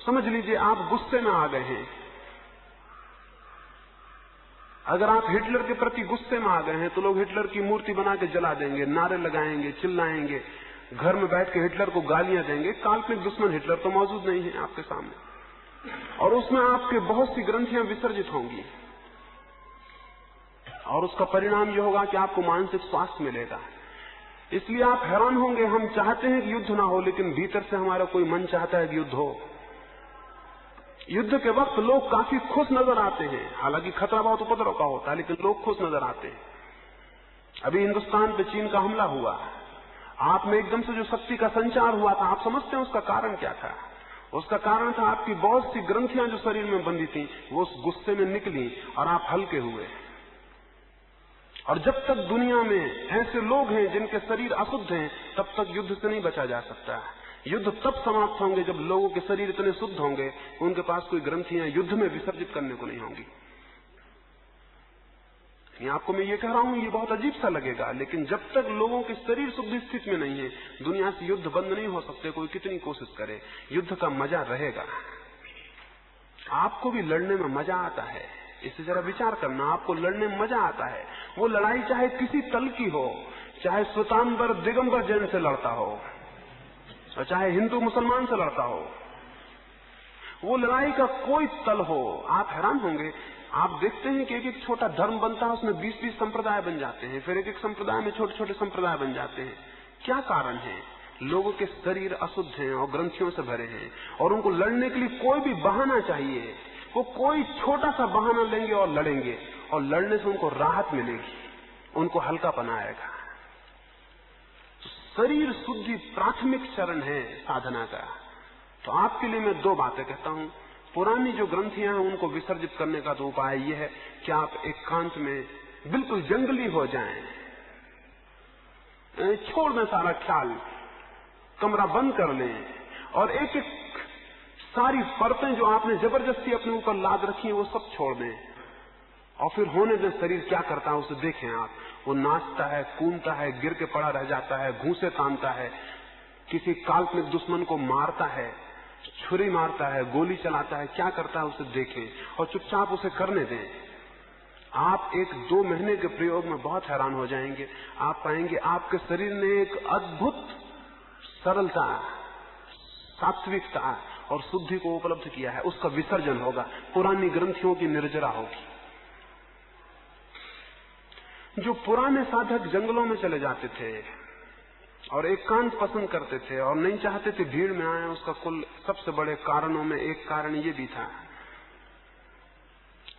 समझ लीजिए आप गुस्से में आ गए हैं। अगर आप हिटलर के प्रति गुस्से में आ गए हैं तो लोग हिटलर की मूर्ति बना के जला देंगे, नारे लगाएंगे, चिल्लाएंगे, घर में बैठ के हिटलर को गालियां देंगे। काल्पनिक दुश्मन हिटलर तो मौजूद नहीं है आपके सामने, और उसमें आपके बहुत सी ग्रंथियां विसर्जित होंगी, और उसका परिणाम यह होगा कि आपको मानसिक स्वास्थ्य मिलेगा। इसलिए आप हैरान होंगे, हम चाहते हैं कि युद्ध ना हो, लेकिन भीतर से हमारा कोई मन चाहता है कि युद्ध हो। युद्ध के वक्त लोग काफी खुश नजर आते हैं, हालांकि खतरा बहुत उपद्रव का होता है, लेकिन लोग खुश नजर आते हैं। अभी हिंदुस्तान पे चीन का हमला हुआ, आप में एकदम से जो शक्ति का संचार हुआ था, आप समझते हैं उसका कारण क्या था? उसका कारण था आपकी बहुत सी ग्रंथियां जो शरीर में बंधी थी, वो उस गुस्से में निकली और आप हल्के हुए। और जब तक दुनिया में ऐसे लोग हैं जिनके शरीर अशुद्ध हैं, तब तक युद्ध से नहीं बचा जा सकता। युद्ध तब समाप्त होंगे जब लोगों के शरीर इतने शुद्ध होंगे, उनके पास कोई ग्रंथियां युद्ध में विसर्जित करने को नहीं होंगी। आपको मैं ये कह रहा हूं, ये बहुत अजीब सा लगेगा, लेकिन जब तक लोगों के शरीर शुद्ध स्थिति में नहीं है, दुनिया से युद्ध बंद नहीं हो सकते। कोई कितनी कोशिश करे, युद्ध का मजा रहेगा। आपको भी लड़ने में मजा आता है, इससे जरा विचार करना। आपको लड़ने में मजा आता है। वो लड़ाई चाहे किसी तल की हो, चाहे श्वेतांबर दिगंबर जैन से लड़ता हो, और चाहे हिंदू मुसलमान से लड़ता हो, वो लड़ाई का कोई तल हो, आप हैरान होंगे। आप देखते हैं कि एक एक छोटा धर्म बनता है, उसमें 20-20 संप्रदाय बन जाते हैं, फिर एक एक संप्रदाय में छोटे छोटे संप्रदाय बन जाते हैं। क्या कारण है? लोगों के शरीर अशुद्ध हैं और ग्रंथियों से भरे हैं, और उनको लड़ने के लिए कोई भी बहाना चाहिए। वो कोई छोटा सा बहाना लेंगे और लड़ेंगे, और लड़ने से उनको राहत मिलेगी, उनको हल्कापन आएगा। तो शरीर शुद्धि प्राथमिक चरण है साधना का। तो आपके लिए मैं 2 बातें कहता हूं। पुरानी जो ग्रंथियां हैं उनको विसर्जित करने का तो उपाय यह है कि आप एकांत में बिल्कुल जंगली हो जाएं, छोड़ दें सारा ख्याल, कमरा बंद कर लें, और एक एक सारी परतें जो आपने जबरदस्ती अपने ऊपर लाद रखी है वो सब छोड़ दें, और फिर होने दें। शरीर क्या करता है उसे देखें आप। वो नाचता है, कूदता है, गिर के पड़ा रह जाता है, घूंसे तानता है, किसी काल्पनिक दुश्मन को मारता है, छुरी मारता है, गोली चलाता है, क्या करता है उसे देखें, और चुपचाप उसे करने दें। आप 1-2 महीने के प्रयोग में बहुत हैरान हो जाएंगे। आप पाएंगे आपके शरीर ने एक अद्भुत सरलता, सात्विकता और शुद्धि को उपलब्ध किया है। उसका विसर्जन होगा, पुरानी ग्रंथियों की निर्जरा होगी। जो पुराने साधक जंगलों में चले जाते थे और एकांत पसंद करते थे और नहीं चाहते थे भीड़ में आए, उसका कुल सबसे बड़े कारणों में एक कारण ये भी था।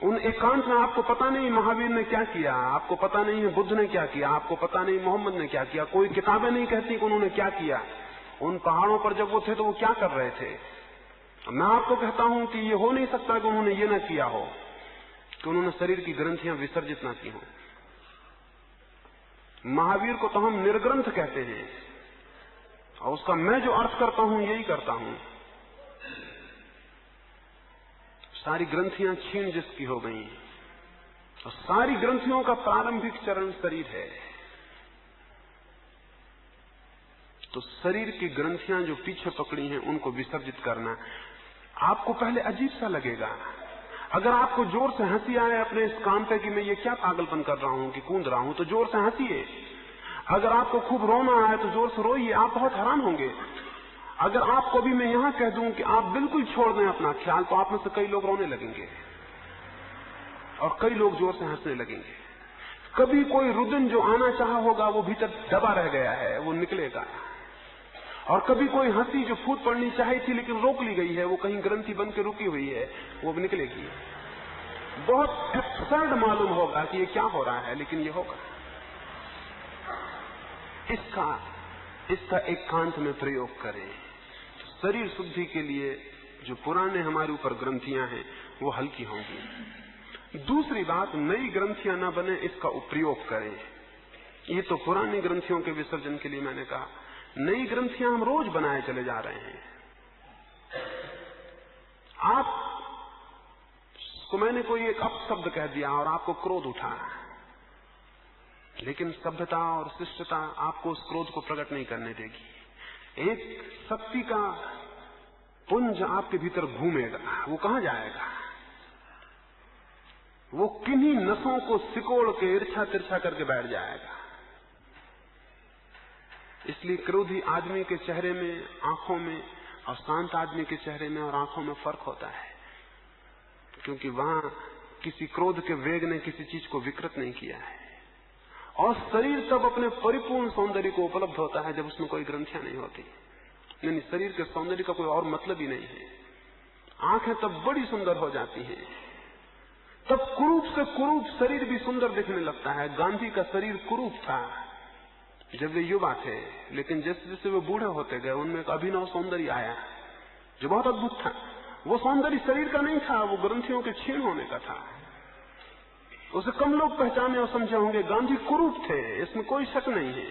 उन एकांत में आपको पता नहीं महावीर ने क्या किया, आपको पता नहीं है बुद्ध ने क्या किया, आपको पता नहीं मोहम्मद ने क्या किया, कोई किताबें नहीं कहती कि उन्होंने क्या किया। उन पहाड़ों पर जब वो थे तो वो क्या कर रहे थे? मैं आपको कहता हूं कि ये हो नहीं सकता कि उन्होंने ये ना किया हो, कि उन्होंने शरीर की ग्रंथियां विसर्जित ना की हो। महावीर को तो हम निर्ग्रंथ कहते हैं, और उसका मैं जो अर्थ करता हूं यही करता हूं। सारी ग्रंथियां छीन जिसकी हो गई, और सारी ग्रंथियों का प्रारंभिक चरण शरीर है। तो शरीर की ग्रंथियां जो पीछे पकड़ी हैं उनको विसर्जित करना आपको पहले अजीब सा लगेगा। अगर आपको जोर से हंसी आए अपने इस काम पे कि मैं ये क्या पागलपन कर रहा हूं कि कूद रहा हूं, तो जोर से हंसिए। अगर आपको खूब रोना आए तो जोर से रोइए। आप बहुत हैरान होंगे, अगर आपको भी मैं यहां कह दूं कि आप बिल्कुल छोड़ दें अपना ख्याल, तो आप में से कई लोग रोने लगेंगे और कई लोग जोर से हंसने लगेंगे। कभी कोई रुदन जो आना चाहा होगा वो भीतर दबा रह गया है, वो निकलेगा। और कभी कोई हंसी जो फूट पड़नी चाहिए थी लेकिन रोक ली गई है, वो कहीं ग्रंथि बन के रुकी हुई है, वो भी निकलेगी। बहुत एब्सर्ड मालूम होगा कि ये क्या हो रहा है, लेकिन ये होगा। इसका एकांत में प्रयोग करें। शरीर शुद्धि के लिए जो पुराने हमारे ऊपर ग्रंथियां हैं वो हल्की होंगी। दूसरी बात, नई ग्रंथियां न बने, इसका उपयोग करें। ये तो पुरानी ग्रंथियों के विसर्जन के लिए मैंने कहा। नई ग्रंथियां हम रोज बनाए चले जा रहे हैं। आपको मैंने कोई एक अपशब्द कह दिया और आपको क्रोध उठा, लेकिन सभ्यता और शिष्टता आपको उस क्रोध को प्रकट नहीं करने देगी। एक शक्ति का पुंज आपके भीतर घूमेगा, वो कहां जाएगा? वो किन्हीं नसों को सिकोड़ के इर्छा तिरछा करके बैठ जाएगा। इसलिए क्रोधी आदमी के चेहरे में, आंखों में, और शांत आदमी के चेहरे में और आंखों में फर्क होता है, क्योंकि वहां किसी क्रोध के वेग ने किसी चीज को विकृत नहीं किया है। और शरीर तब अपने परिपूर्ण सौंदर्य को उपलब्ध होता है जब उसमें कोई ग्रंथियां नहीं होती। यानी शरीर के सौंदर्य का कोई और मतलब ही नहीं है। आंखें तब बड़ी सुंदर हो जाती हैं। तब कुरूप से कुरूप शरीर भी सुंदर दिखने लगता है। गांधी का शरीर कुरूप था जब वे युवा थे, लेकिन जैसे जैसे वे बूढ़े होते गए उनमें एक अभिनव सौंदर्य आया जो बहुत अद्भुत था। वो सौंदर्य शरीर का नहीं था, वो ग्रंथियों के क्षीण होने का था। उसे कम लोग पहचाने और समझे होंगे। गांधी कुरूप थे, इसमें कोई शक नहीं है।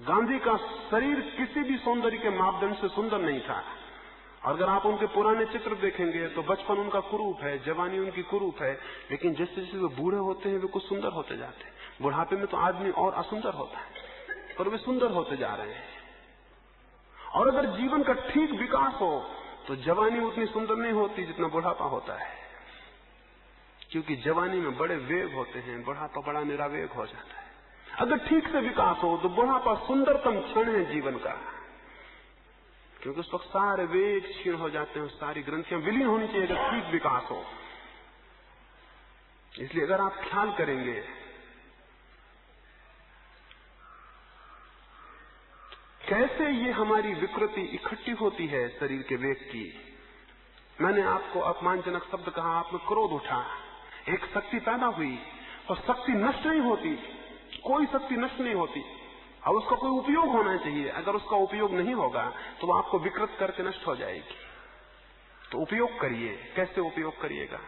गांधी का शरीर किसी भी सौंदर्य के मापदंड से सुंदर नहीं था। और अगर आप उनके पुराने चित्र देखेंगे तो बचपन उनका कुरूप है, जवानी उनकी कुरूप है, लेकिन जैसे जैसे वे बूढ़े होते हैं वे कुछ सुंदर होते जाते हैं। बुढ़ापे में तो आदमी और असुंदर होता है, पर वे सुंदर होते जा रहे हैं। और अगर जीवन का ठीक विकास हो तो जवानी उतनी सुंदर नहीं होती जितना बुढ़ापा होता है, क्योंकि जवानी में बड़े वेग होते हैं, बुढ़ापा बड़ा निरावेग हो जाता है। अगर ठीक से विकास हो तो बुढ़ापा सुंदरतम क्षण है जीवन का, क्योंकि उस वक्त सारे वेग क्षीण हो जाते हैं, सारी ग्रंथियां विलीन होनी चाहिए अगर ठीक विकास हो। इसलिए अगर आप ख्याल करेंगे कैसे ये हमारी विकृति इकट्ठी होती है शरीर के वेग की। मैंने आपको अपमानजनक शब्द कहा, आप में क्रोध उठा, एक शक्ति पैदा हुई और शक्ति नष्ट नहीं होती, कोई शक्ति नष्ट नहीं होती, और उसका कोई उपयोग होना चाहिए। अगर उसका उपयोग नहीं होगा तो वो आपको विकृत करके नष्ट हो जाएगी। तो उपयोग करिए। कैसे उपयोग करिएगा?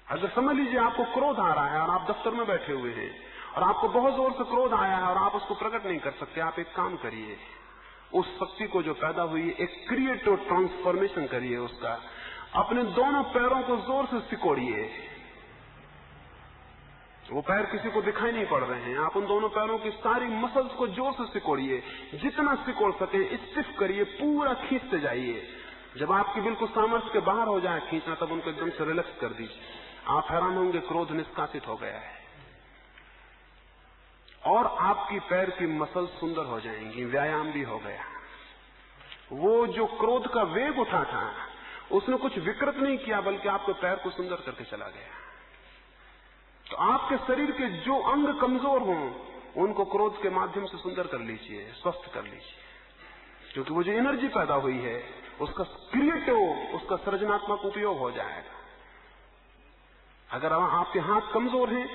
अगर समझ लीजिए आपको क्रोध आ रहा है और आप दफ्तर में बैठे हुए हैं और आपको बहुत जोर से क्रोध आया है और आप उसको प्रकट नहीं कर सकते, आप एक काम करिए, उस शक्ति को जो पैदा हुई एक क्रिएटिव ट्रांसफॉर्मेशन करिए उसका। अपने दोनों पैरों को जोर से सिकोड़िए। वो पैर किसी को दिखाई नहीं पड़ रहे हैं, आप उन दोनों पैरों की सारी मसल्स को जोर से सिकोड़िए, जितना सिकोड़ सके स्टिफ करिए, पूरा खींचते जाइए। जब आपकी बिल्कुल सामर्थ्य के बाहर हो जाए खींचना, तब उनको एकदम से रिलैक्स कर दीजिए। आप हैरान होंगे, क्रोध निष्कासित हो गया है और आपकी पैर की मसल सुंदर हो जाएंगी, व्यायाम भी हो गया। वो जो क्रोध का वेग उठा था उसने कुछ विकृत नहीं किया, बल्कि आपके पैर को सुंदर करके चला गया। तो आपके शरीर के जो अंग कमजोर हों उनको क्रोध के माध्यम से सुंदर कर लीजिए, स्वस्थ कर लीजिए, क्योंकि वो जो एनर्जी पैदा हुई है उसका क्रिएटिव, उसका सृजनात्मक उपयोग हो जाएगा। अगर आपके हाथ कमजोर हैं,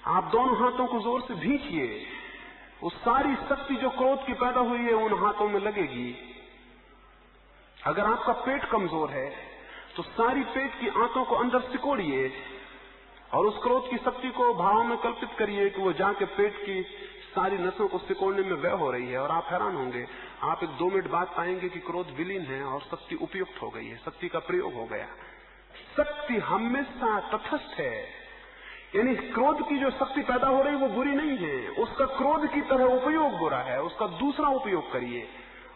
आप दोनों हाथों को जोर से भींचिए, वो सारी शक्ति जो क्रोध की पैदा हुई है उन हाथों में लगेगी। अगर आपका पेट कमजोर है तो सारी पेट की आंतों को अंदर सिकोड़िए और उस क्रोध की शक्ति को भाव में कल्पित करिए कि वो जाके पेट की सारी नसों को सिकोड़ने में व्यय हो रही है। और आप हैरान होंगे, आप एक 2 मिनट बाद पाएंगे कि क्रोध विलीन है और शक्ति उपयुक्त हो गई है, शक्ति का प्रयोग हो गया। शक्ति हमेशा तटस्थ है, यानी क्रोध की जो शक्ति पैदा हो रही है वो बुरी नहीं है, उसका क्रोध की तरह उपयोग बुरा है। उसका दूसरा उपयोग करिए,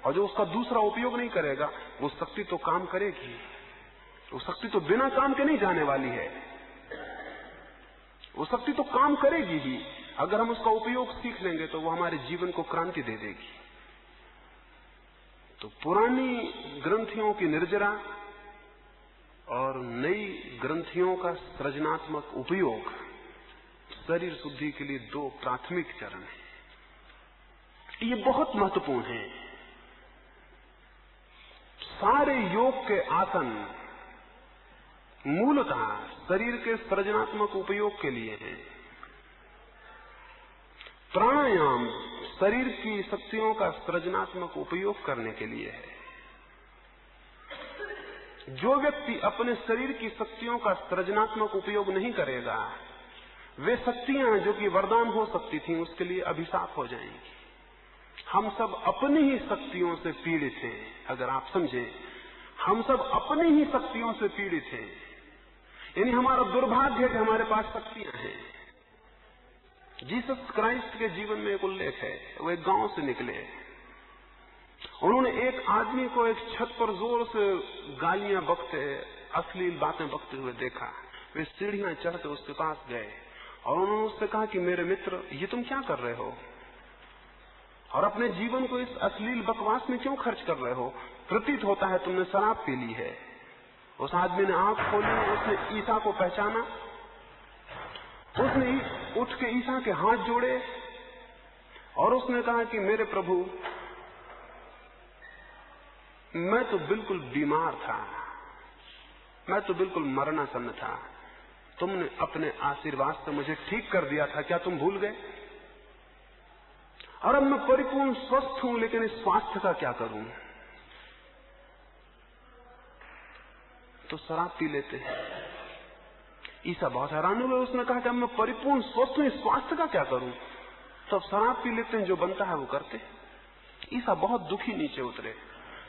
और जो उसका दूसरा उपयोग नहीं करेगा वो शक्ति तो काम करेगी। वो शक्ति तो बिना काम के नहीं जाने वाली है, वो शक्ति तो काम करेगी ही। अगर हम उसका उपयोग सीख लेंगे तो वो हमारे जीवन को क्रांति दे देगी। तो पुरानी ग्रंथियों की निर्जरा और नई ग्रंथियों का सृजनात्मक उपयोग शरीर शुद्धि के लिए दो प्राथमिक चरण हैं। ये बहुत महत्वपूर्ण है। सारे योग के आसन मूलतः शरीर के सृजनात्मक उपयोग के लिए हैं। प्राणायाम शरीर की शक्तियों का सृजनात्मक उपयोग करने के लिए है। जो व्यक्ति अपने शरीर की शक्तियों का सृजनात्मक उपयोग नहीं करेगा, वे शक्तियां जो कि वरदान हो सकती थी उसके लिए अभिशाप हो जाएंगी। हम सब अपनी ही शक्तियों से पीड़ित हैं। अगर आप समझें, हम सब अपनी ही शक्तियों से पीड़ित हैं। यानी हमारा दुर्भाग्य है कि हमारे पास शक्तियां हैं। जीसस क्राइस्ट के जीवन में एक उल्लेख है। वो एक गांव से निकले, उन्होंने एक आदमी को एक छत पर जोर से गालियां बकते, अश्लील बातें बकते हुए देखा। वे सीढ़ियां चढ़ते उसके पास गए और उन्होंने उससे कहा कि मेरे मित्र, ये तुम क्या कर रहे हो और अपने जीवन को इस अश्लील बकवास में क्यों खर्च कर रहे हो? प्रतीत होता है तुमने शराब पी ली है। उस आदमी ने आंख खोली, उसने ईसा को पहचाना। उसने उठ के ईसा के हाथ जोड़े और उसने कहा कि मेरे प्रभु, मैं तो बिल्कुल बीमार था, मैं तो बिल्कुल मरणासन्न था। तुमने अपने आशीर्वाद से मुझे ठीक कर दिया था, क्या तुम भूल गए? और अब मैं परिपूर्ण स्वस्थ हूं, लेकिन इस स्वास्थ्य का क्या करूं? तो शराब पी लेते हैं। ईसा बहुत हैरान हुए। उसने कहा कि अब मैं परिपूर्ण स्वस्थ हूं, इस स्वास्थ्य का क्या करूं? तो अब शराब पी लेते हैं, जो बनता है वो करते। ईसा बहुत दुखी नीचे उतरे।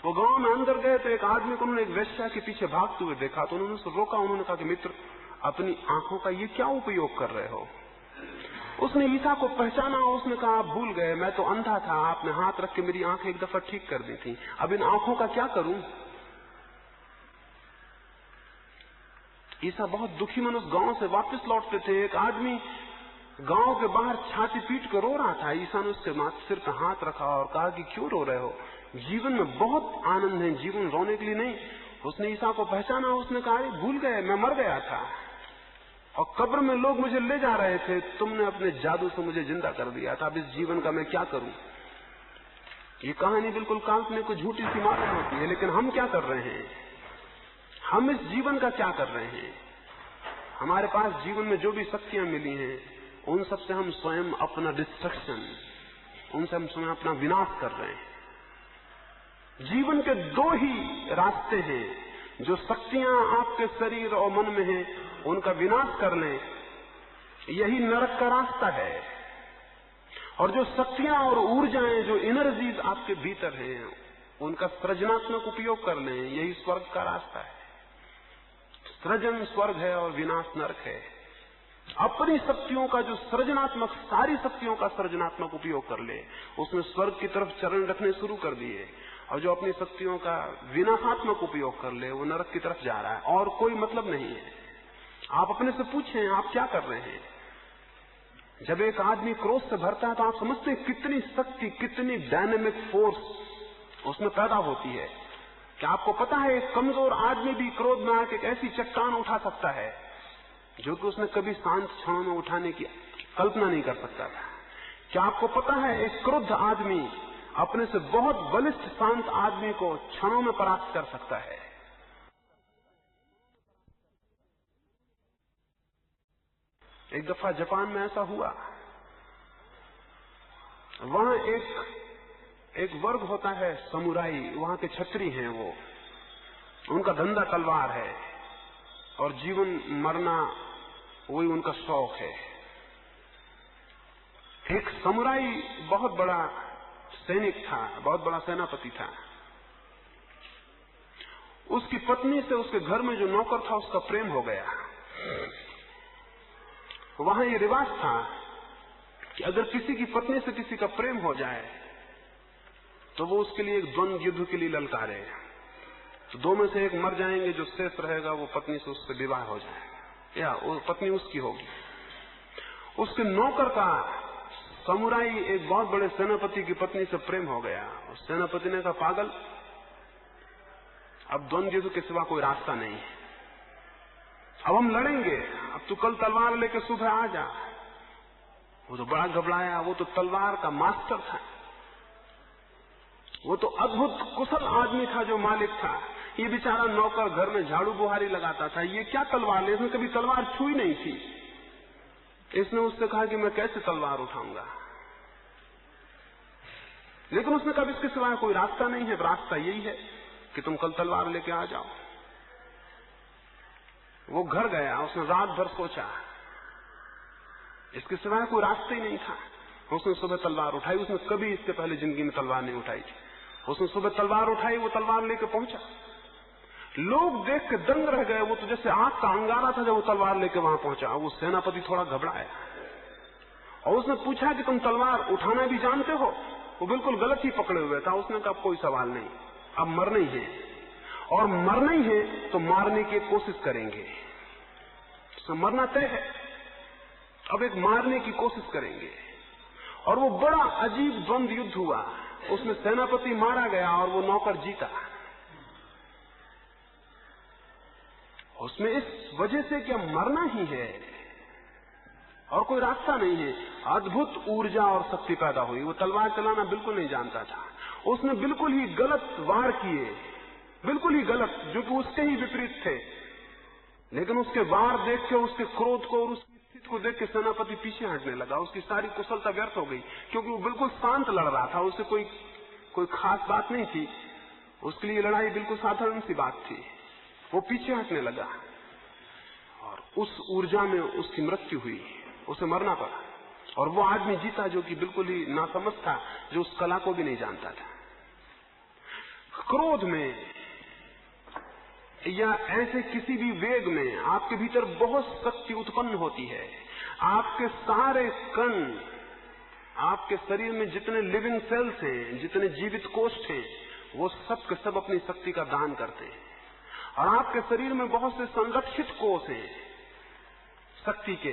वो गांव में अंदर गए तो एक आदमी को उन्होंने एक वेश्या के पीछे भागते हुए देखा, तो उन्होंने उसको रोका। उन्होंने कहा कि मित्र, अपनी आंखों का ये क्या उपयोग कर रहे हो? उसने ईसा को पहचाना। उसने कहा आप भूल गए, मैं तो अंधा था, आपने हाथ रख के मेरी आंख एक दफा ठीक कर दी थी। अब इन आंखों का क्या करूं? ईसा बहुत दुखी मन उस गांव से वापस लौटते थे। एक आदमी गांव के बाहर छाती पीट कर रो रहा था। ईसा ने उसके सिर पर हाथ रखा और कहा कि क्यों रो रहे हो? जीवन में बहुत आनंद है, जीवन रोने के लिए नहीं। उसने ईसा को पहचाना। उसने कहा भूल गए, मैं मर गया था और कब्र में लोग मुझे ले जा रहे थे, तुमने अपने जादू से मुझे जिंदा कर दिया था। अब इस जीवन का मैं क्या करूं? ये कहानी बिल्कुल काल्पनिक को झूठी सी मालूम होती है, लेकिन हम क्या कर रहे हैं? हम इस जीवन का क्या कर रहे हैं? हमारे पास जीवन में जो भी शक्तियां मिली हैं, उन सब से हम स्वयं अपना डिस्ट्रक्शन, उनसे हम स्वयं अपना विनाश कर रहे हैं। जीवन के दो ही रास्ते हैं। जो शक्तियां आपके शरीर और मन में हैं, उनका विनाश कर लें, यही नरक का रास्ता है। और जो शक्तियां और ऊर्जाएं, जो एनर्जीज आपके भीतर हैं, उनका सृजनात्मक उपयोग कर लें, यही स्वर्ग का रास्ता है। सृजन स्वर्ग है और विनाश नरक है। अपनी शक्तियों का जो सृजनात्मक, सारी शक्तियों का सृजनात्मक उपयोग कर ले, उसने स्वर्ग की तरफ चरण रखने शुरू कर दिए। और जो अपनी शक्तियों का विनाशात्मक उपयोग कर ले, वो नरक की तरफ जा रहा है। और कोई मतलब नहीं है। आप अपने से पूछें, आप क्या कर रहे हैं? जब एक आदमी क्रोध से भरता है तो आप समझते हैं कितनी शक्ति, कितनी डायनेमिक फोर्स उसमें पैदा होती है। क्या आपको पता है एक कमजोर आदमी भी क्रोध में आकर एक ऐसी चट्टान उठा सकता है जो कि उसने कभी शांत क्षणों में उठाने की कल्पना नहीं कर सकता था? क्या आपको पता है एक क्रुद्ध आदमी अपने से बहुत बलिष्ठ शांत आदमी को क्षणों में परास्त कर सकता है? एक दफा जापान में ऐसा हुआ। वहां एक वर्ग होता है समुराई, वहां के क्षत्रिय हैं। वो, उनका धंधा तलवार है और जीवन मरना वही उनका शौक है। एक समुराई बहुत बड़ा सैनिक था, बहुत बड़ा सेनापति था। उसकी पत्नी से उसके घर में जो नौकर था उसका प्रेम हो गया। वहां ये रिवाज था कि अगर किसी की पत्नी से किसी का प्रेम हो जाए तो वो उसके लिए एक द्वंद्व युद्ध के लिए ललकारे। तो दो में से एक मर जाएंगे, जो शेष रहेगा वो पत्नी से उससे विवाह हो जाएगा या वो पत्नी उसकी होगी। उसके नौकर का समुराई एक बहुत बड़े सेनापति की पत्नी से प्रेम हो गया। उस सेनापति ने कहा पागल, अब द्वंद्व युद्ध के सिवा कोई रास्ता नहीं है। अब हम लड़ेंगे, अब तू कल तलवार लेके सुबह आ जा। वो तो बड़ा घबराया, वो तो तलवार का मास्टर था, वो तो अद्भुत कुशल आदमी था जो मालिक था। ये बेचारा नौकर घर में झाड़ू बुहारी लगाता था, ये क्या तलवार ले, इसने कभी तलवार छुई नहीं थी। इसने उससे कहा कि मैं कैसे तलवार उठाऊंगा, लेकिन उसने कहा इसके सिवाय कोई रास्ता नहीं है, रास्ता यही है कि तुम कल तलवार लेके आ जाओ। वो घर गया, उसने रात भर सोचा, इसके सिवाय कोई रास्ता ही नहीं था। उसने सुबह तलवार उठाई, उसने कभी इससे पहले जिंदगी में तलवार नहीं उठाई थी। उसने सुबह तलवार उठाई, वो तलवार लेके पहुंचा। लोग देख के दंग रह गए, वो तो जैसे आग का अंगारा था जब वो तलवार लेके वहां पहुंचा। वो सेनापति थोड़ा घबराया और उसने पूछा कि तुम तलवार उठाना भी जानते हो? वो बिल्कुल गलत ही पकड़े हुए था। उसने कहा कोई सवाल नहीं, अब मरना ही है, और मरना ही है तो मारने की कोशिश करेंगे। तो मरना तय है, अब एक मारने की कोशिश करेंगे। और वो बड़ा अजीब द्वंद्व युद्ध हुआ, उसमें सेनापति मारा गया और वो नौकर जीता। उसमें इस वजह से कि मरना ही है और कोई रास्ता नहीं है, अद्भुत ऊर्जा और शक्ति पैदा हुई। वो तलवार चलाना बिल्कुल नहीं जानता था, उसने बिल्कुल ही गलत वार किए, बिल्कुल ही गलत, जो कि उसके ही विपरीत थे। लेकिन उसके वार देख के, उसके क्रोध को और उसकी स्थिति को देख के सेनापति पीछे हटने लगा। उसकी सारी कुशलता व्यर्थ हो गई, क्योंकि वो बिल्कुल शांत लड़ रहा था, उससे कोई खास बात नहीं थी। उसके लिए लड़ाई बिल्कुल साधारण सी बात थी। वो पीछे हटने लगा और उस ऊर्जा में उसकी मृत्यु हुई, उसे मरना पड़ा। और वो आदमी जीता जो कि बिल्कुल ही नासमझ था, जो उस कला को भी नहीं जानता था। क्रोध में या ऐसे किसी भी वेग में आपके भीतर बहुत शक्ति उत्पन्न होती है। आपके सारे कण, आपके शरीर में जितने लिविंग सेल्स हैं, जितने जीवित कोष्ठ हैं, वो सब के सब अपनी शक्ति का दान करते हैं। और आपके शरीर में बहुत से संरक्षित कोष हैं शक्ति के,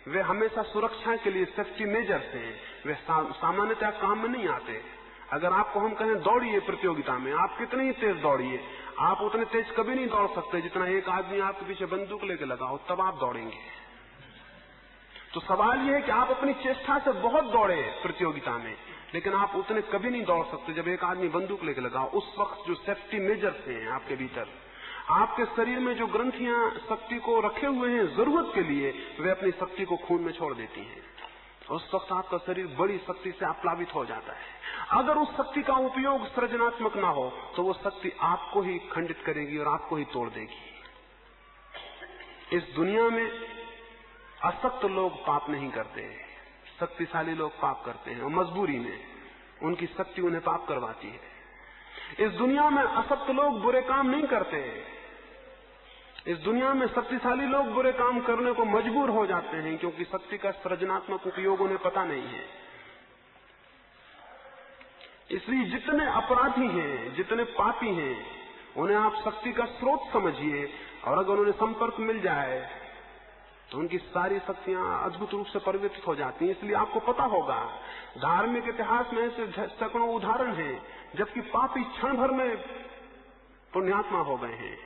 वे हमेशा सुरक्षा के लिए सेफ्टी मेजर्स हैं। वे सामान्यतः काम में नहीं आते। अगर आपको हम कहें दौड़िए प्रतियोगिता में, आप कितने ही तेज दौड़िए, आप उतने तेज कभी नहीं दौड़ सकते जितना एक आदमी आपके पीछे बंदूक लेके लगा हो, तब आप दौड़ेंगे। तो सवाल यह है कि आप अपनी चेष्टा से बहुत दौड़े प्रतियोगिता में, लेकिन आप उतने कभी नहीं दौड़ सकते जब एक आदमी बंदूक लेके लगा। उस वक्त जो सेफ्टी मेजर्स हैं आपके भीतर, आपके शरीर में जो ग्रंथियां शक्ति को रखे हुए हैं जरूरत के लिए, वे अपनी शक्ति को खून में छोड़ देती हैं। उस वक्त आपका शरीर बड़ी शक्ति से आप्लावित हो जाता है। अगर उस शक्ति का उपयोग सृजनात्मक ना हो तो वो शक्ति आपको ही खंडित करेगी और आपको ही तोड़ देगी। इस दुनिया में असक्त लोग पाप नहीं करते, शक्तिशाली लोग पाप करते हैं और मजबूरी में उनकी शक्ति उन्हें पाप करवाती है। इस दुनिया में असक्त लोग बुरे काम नहीं करते, इस दुनिया में शक्तिशाली लोग बुरे काम करने को मजबूर हो जाते हैं, क्योंकि शक्ति का सृजनात्मक उपयोग उन्हें पता नहीं है। इसलिए जितने अपराधी हैं, जितने पापी हैं, उन्हें आप शक्ति का स्रोत समझिए, और अगर उन्हें संपर्क मिल जाए तो उनकी सारी शक्तियां अद्भुत रूप से परिवर्तित हो जाती हैं। इसलिए आपको पता होगा, धार्मिक इतिहास में ऐसे सैकड़ों उदाहरण हैं जबकि पापी क्षण भर में पुण्यात्मा हो गए हैं।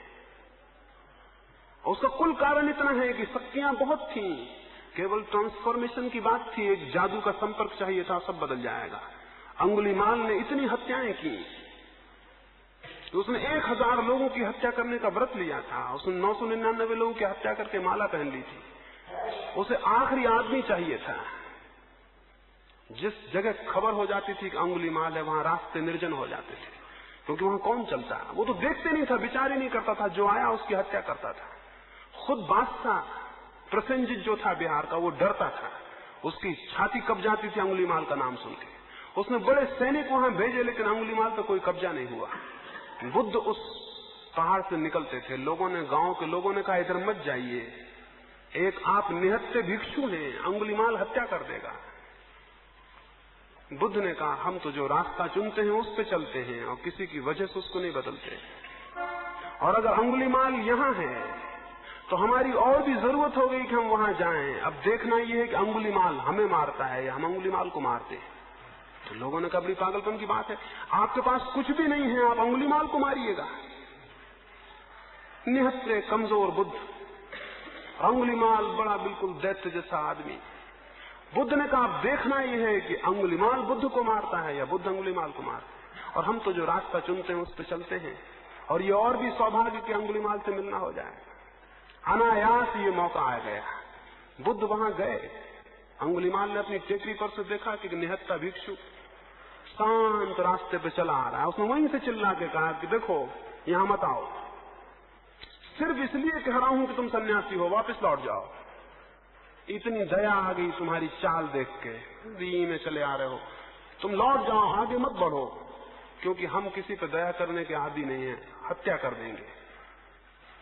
उसका कुल कारण इतना है कि शक्तियां बहुत थी, केवल ट्रांसफॉर्मेशन की बात थी, एक जादू का संपर्क चाहिए था, सब बदल जाएगा। अंगुलीमाल ने इतनी हत्याएं की तो उसने 1000 लोगों की हत्या करने का व्रत लिया था। उसने 999 लोगों की हत्या करके माला पहन ली थी। उसे आखिरी आदमी चाहिए था। जिस जगह खबर हो जाती थी कि अंगुलीमाल है, वहां रास्ते निर्जन हो जाते थे, क्योंकि वहां कौन चलता, वो तो देखते नहीं था, विचार ही नहीं करता था, जो आया उसकी हत्या करता था। खुद बादशाह प्रसेनजीत जो था बिहार का, वो डरता था, उसकी छाती कब जाती थी अंगुलीमाल का नाम सुन के। उसने बड़े सैनिक वहां भेजे, लेकिन अंगुलीमाल पर कोई कब्जा नहीं हुआ। बुद्ध उस पहाड़ से निकलते थे, लोगों ने, गांव के लोगों ने कहा इधर मत जाइए, एक आप निहत्थे भिक्षु हैं, अंगुलीमाल हत्या कर देगा। बुद्ध ने कहा हम तो जो रास्ता चुनते हैं उस पे चलते हैं और किसी की वजह से उसको नहीं बदलते, और अगर अंगुलीमाल यहाँ है तो हमारी और भी जरूरत हो गई कि हम वहां जाएं। अब देखना यह है कि अंगुलीमाल हमें मारता है या हम अंगुलीमाल को मारते हैं। तो लोगों ने कहा बड़ी पागलपन की बात है, आपके पास कुछ भी नहीं है, आप अंगुलीमाल को मारिएगा। निहत्थे कमजोर बुद्ध, अंगुलीमाल बड़ा बिल्कुल दैत्य जैसा आदमी। बुद्ध ने कहा देखना यह है कि अंगुलीमाल बुद्ध को मारता है या बुद्ध अंगुलीमाल को मारता है। और हम तो जो रास्ता चुनते हैं उस पर चलते हैं, और ये और भी सौभाग्य कि अंगुलीमाल से मिलना हो जाए। अनायास ये मौका आ गया, बुद्ध वहां गए। अंगुलीमाल ने अपनी टेकरी पर से देखा कि निहत्था भिक्षु शांत रास्ते पे चला आ रहा है। उसने वहीं से चिल्ला के कहा कि देखो यहां मत आओ, सिर्फ इसलिए कह रहा हूं कि तुम सन्यासी हो, वापस लौट जाओ। इतनी दया आ गई तुम्हारी चाल देख के, धीमे चले आ रहे हो, तुम लौट जाओ, आगे मत बढ़ो, क्योंकि हम किसी पे दया करने के आदी नहीं है, हत्या कर देंगे।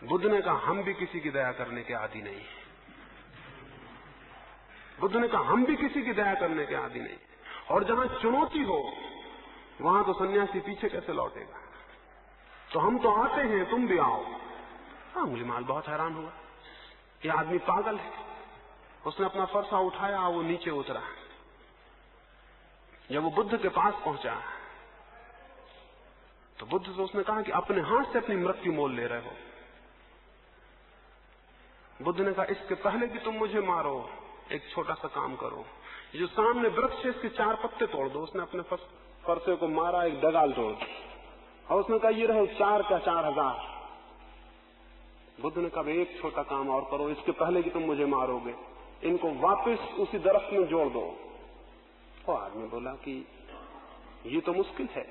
बुद्ध ने कहा हम भी किसी की दया करने के आदी नहीं है। बुद्ध ने कहा हम भी किसी की दया करने के आदी नहीं, और जहां चुनौती हो वहां तो सन्यासी पीछे कैसे लौटेगा। तो हम तो आते हैं, तुम भी आओ। अंगुलीमाल बहुत हैरान हुआ, ये आदमी पागल है। उसने अपना फरसा उठाया, वो नीचे उतरा। जब वो बुद्ध के पास पहुंचा तो बुद्ध से उसने कहा कि अपने हाथ से अपनी मृत्यु मोल ले रहे हो। बुद्ध ने कहा इसके पहले कि तुम मुझे मारो एक छोटा सा काम करो, जो सामने वृक्ष है इसके 4 पत्ते तोड़ दो। उसने अपने फरसे को मारा, एक डगाल तोड़ दी, और उसने कहा ये रहे 4 का 4000। बुद्ध ने कहा एक छोटा काम और करो, इसके पहले कि तुम मुझे मारोगे इनको वापस उसी दरख्त में जोड़ दो। वो आदमी बोला कि ये तो मुश्किल है।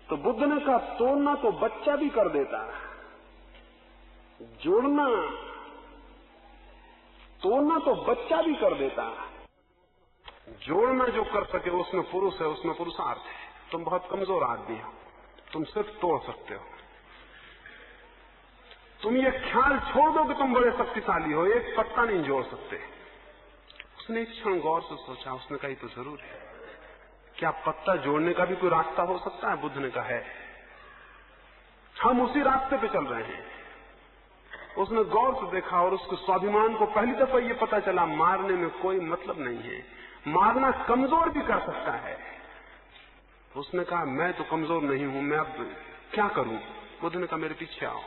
तो बुद्ध ने कहा तोड़ना तो बच्चा भी कर देता, जोड़ना तोड़ना तो बच्चा भी कर देता, जोड़ना जो कर सके उसमें पुरुष है, उसमें पुरुषार्थ है। तुम बहुत कमजोर आदमी हो, तुम सिर्फ तोड़ सकते हो। तुम ये ख्याल छोड़ दो कि तुम बड़े शक्तिशाली हो, एक पत्ता नहीं जोड़ सकते। उसने एक क्षण गौर से सोचा, उसने कहा तो जरूर है, क्या पत्ता जोड़ने का भी कोई रास्ता हो सकता है? बुद्ध ने कहा है, हम उसी रास्ते पे चल रहे हैं। उसने गौर से देखा और उसके स्वाभिमान को पहली दफा ये पता चला मारने में कोई मतलब नहीं है, मारना कमजोर भी कर सकता है। उसने कहा मैं तो कमजोर नहीं हूं, मैं अब क्या करूं? बुद्ध ने कहा मेरे पीछे आओ।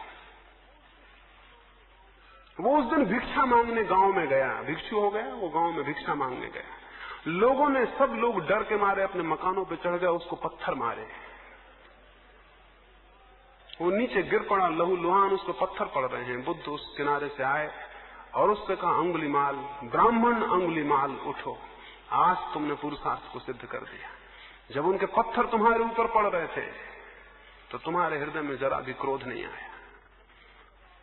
वो उस दिन भिक्षा मांगने गांव में गया, भिक्षु हो गया, वो गांव में भिक्षा मांगने गया। लोगों ने, सब लोग डर के मारे अपने मकानों पे चढ़ गए, उसको पत्थर मारे। वो नीचे गिर पड़ा, लहू लुहान, उसको पत्थर पड़ रहे हैं। बुद्ध उस किनारे से आए और उससे कहा अंगुलीमाल, ब्राह्मण अंगुलीमाल उठो, आज तुमने पुरुषार्थ को सिद्ध कर दिया। जब उनके पत्थर तुम्हारे ऊपर पड़ रहे थे तो तुम्हारे हृदय में जरा भी क्रोध नहीं आया,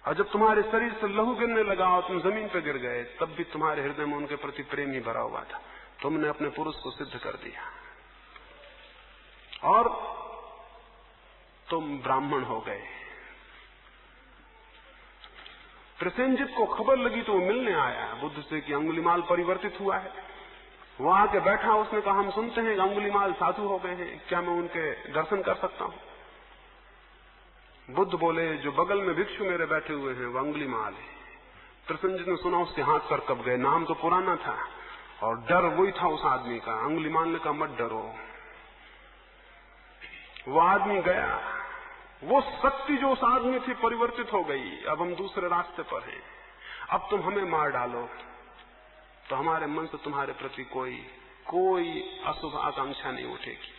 और जब तुम्हारे शरीर से लहू गिरने लगा और तुम जमीन पर गिर गए तब भी तुम्हारे हृदय में उनके प्रति प्रेम ही भरा हुआ था। तुमने अपने पुरुष को सिद्ध कर दिया और तुम ब्राह्मण हो गए। प्रसेनजित को खबर लगी तो वो मिलने आया बुद्ध से कि अंगुलीमाल परिवर्तित हुआ है। वो आके बैठा, उसने कहा हम सुनते हैं अंगुलीमाल साधु हो गए हैं, क्या मैं उनके दर्शन कर सकता हूं? बुद्ध बोले जो बगल में भिक्षु मेरे बैठे हुए हैं वो अंगुलीमाल है। प्रसेनजित ने सुना, उसके हाथ पर कब गए, नाम तो पुराना था और डर वही था उस आदमी का। अंगुलीमाल ने कहा मत डरो। वो आदमी गया, वो शक्ति जो उस आदमी थी परिवर्तित हो गई। अब हम दूसरे रास्ते पर हैं, अब तुम हमें मार डालो तो हमारे मन से तुम्हारे प्रति कोई अशुभ आकांक्षा नहीं उठेगी।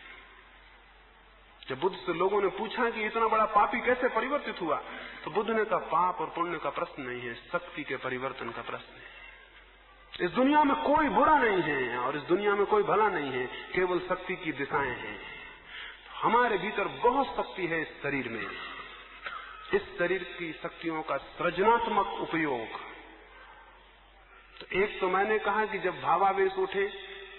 जब बुद्ध से लोगों ने पूछा कि इतना बड़ा पापी कैसे परिवर्तित हुआ, तो बुद्ध ने कहा पाप और पुण्य का प्रश्न नहीं है, शक्ति के परिवर्तन का प्रश्न है। इस दुनिया में कोई बुरा नहीं है और इस दुनिया में कोई भला नहीं है, केवल शक्ति की दिशाएं हैं। हमारे भीतर बहुत शक्ति है इस शरीर में। इस शरीर की शक्तियों का सृजनात्मक उपयोग, तो एक तो मैंने कहा कि जब भावावेश उठे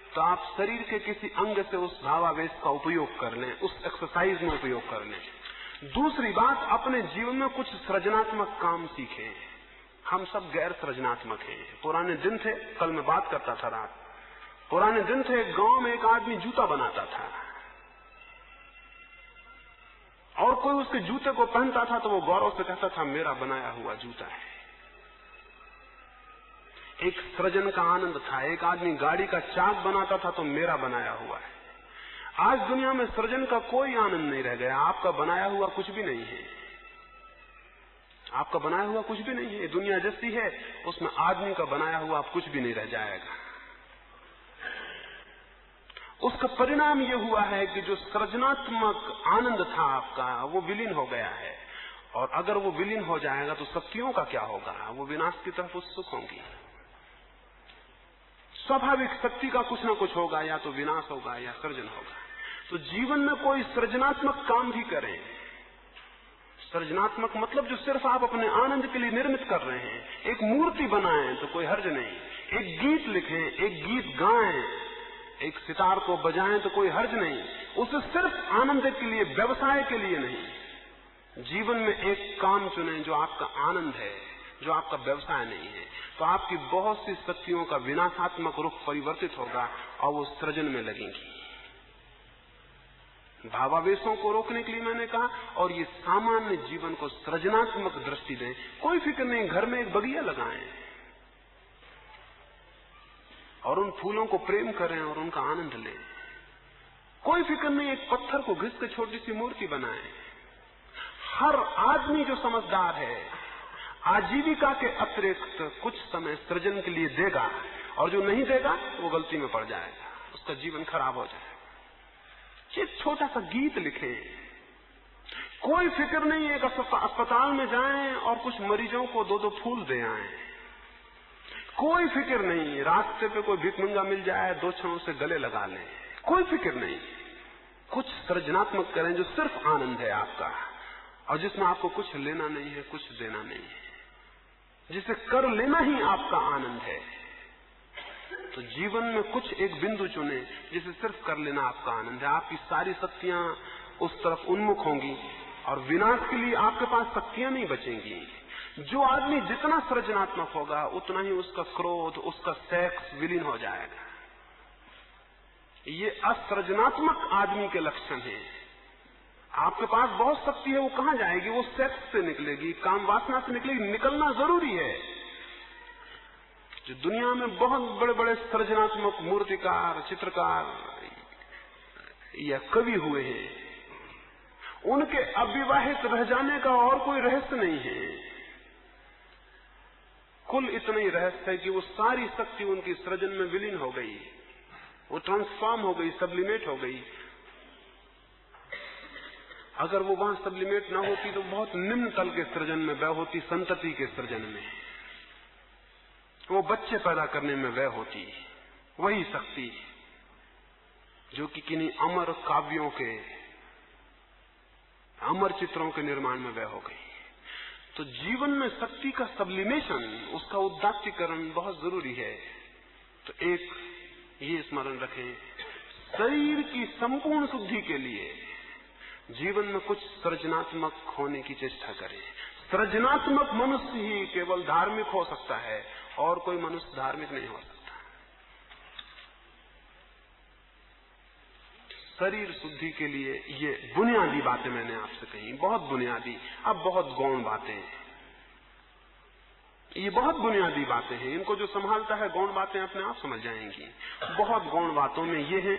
तो आप शरीर के किसी अंग से उस भावावेश का उपयोग कर लें, उस एक्सरसाइज में उपयोग कर लें। दूसरी बात, अपने जीवन में कुछ सृजनात्मक काम सीखें। हम सब गैर सृजनात्मक हैं। पुराने दिन थे, कल मैं बात करता था रात, पुराने दिन थे, गांव में एक आदमी जूता बनाता था और कोई उसके जूते को पहनता था तो वो गौरव से कहता था मेरा बनाया हुआ जूता है। एक सृजन का आनंद था। एक आदमी गाड़ी का चाक बनाता था तो मेरा बनाया हुआ है। आज दुनिया में सृजन का कोई आनंद नहीं रह गया, आपका बनाया हुआ कुछ भी नहीं है। आपका बनाया हुआ कुछ भी नहीं है। ये दुनिया जैसी है, उसमें आदमी का बनाया हुआ आप कुछ भी नहीं रह जाएगा। उसका परिणाम ये हुआ है कि जो सृजनात्मक आनंद था आपका, वो विलीन हो गया है। और अगर वो विलीन हो जाएगा तो शक्तियों का क्या होगा? वो विनाश की तरफ उत्सुक होंगी। स्वाभाविक शक्ति का कुछ ना कुछ होगा, या तो विनाश होगा या सृजन होगा। तो जीवन में कोई सृजनात्मक काम भी करें। सृजनात्मक मतलब जो सिर्फ आप अपने आनंद के लिए निर्मित कर रहे हैं। एक मूर्ति बनाएं तो कोई हर्ज नहीं, एक गीत लिखें, एक गीत गाएं, एक सितार को बजाएं तो कोई हर्ज नहीं। उसे सिर्फ आनंद के लिए, व्यवसाय के लिए नहीं। जीवन में एक काम चुनें जो आपका आनंद है, जो आपका व्यवसाय नहीं है, तो आपकी बहुत सी शक्तियों का विनाशात्मक रुख परिवर्तित होगा और वो सृजन में लगेंगी। भावावेशों को रोकने के लिए मैंने कहा, और ये सामान्य जीवन को सृजनात्मक दृष्टि दें। कोई फिक्र नहीं, घर में एक बगिया लगाएं और उन फूलों को प्रेम करें और उनका आनंद लें। कोई फिक्र नहीं, एक पत्थर को घिस के छोटी सी मूर्ति बनाएं। हर आदमी जो समझदार है आजीविका के अतिरिक्त कुछ समय सृजन के लिए देगा, और जो नहीं देगा वो गलती में पड़ जाएगा, उसका जीवन खराब हो जाएगा। एक छोटा सा गीत लिखें। कोई फिक्र नहीं, एक अस्पताल में जाएं और कुछ मरीजों को 2-2 फूल दे आएं। कोई फिक्र नहीं, रास्ते पे कोई भिखमंगा मिल जाए, 2 क्षणों से गले लगा लें। कोई फिक्र नहीं, कुछ सृजनात्मक करें जो सिर्फ आनंद है आपका, और जिसमें आपको कुछ लेना नहीं है, कुछ देना नहीं है, जिसे कर लेना ही आपका आनंद है। तो जीवन में कुछ एक बिंदु चुने जिसे सिर्फ कर लेना आपका आनंद है। आपकी सारी शक्तियां उस तरफ उन्मुख होंगी और विनाश के लिए आपके पास शक्तियां नहीं बचेंगी। जो आदमी जितना सृजनात्मक होगा उतना ही उसका क्रोध, उसका सेक्स विलीन हो जाएगा। ये असृजनात्मक आदमी के लक्षण हैं। आपके पास बहुत शक्ति है, वो कहां जाएगी? वो सेक्स से निकलेगी, काम वासना से निकलेगी। निकलना जरूरी है। जो दुनिया में बहुत बड़े बड़े सृजनात्मक मूर्तिकार, चित्रकार या कवि हुए हैं, उनके अविवाहित रह जाने का और कोई रहस्य नहीं है। कुल इतना ही रहस्य है कि वो सारी शक्ति उनकी सृजन में विलीन हो गई, वो ट्रांसफॉर्म हो गई, सब्लिमेट हो गई। अगर वो वहां सब्लिमेट ना होती तो बहुत निम्न तल के सृजन में व्यय होती, संतति के सृजन में, वो बच्चे पैदा करने में व्यय होती। वही शक्ति जो कि किन्हीं अमर काव्यों के, अमर चित्रों के निर्माण में व्यय हो गई। तो जीवन में शक्ति का सब्लिमेशन, उसका उदात्तीकरण बहुत जरूरी है। तो एक ये स्मरण रखें, शरीर की संपूर्ण शुद्धि के लिए जीवन में कुछ सृजनात्मक होने की चेष्टा करें। सृजनात्मक मनुष्य ही केवल धार्मिक हो सकता है, और कोई मनुष्य धार्मिक नहीं हो सकता। शरीर शुद्धि के लिए ये बुनियादी बातें मैंने आपसे कही, बहुत बुनियादी। अब बहुत गौण बातें, ये बहुत बुनियादी बातें हैं। इनको जो संभालता है, गौण बातें अपने आप समझ जाएंगी। बहुत गौण बातों में ये है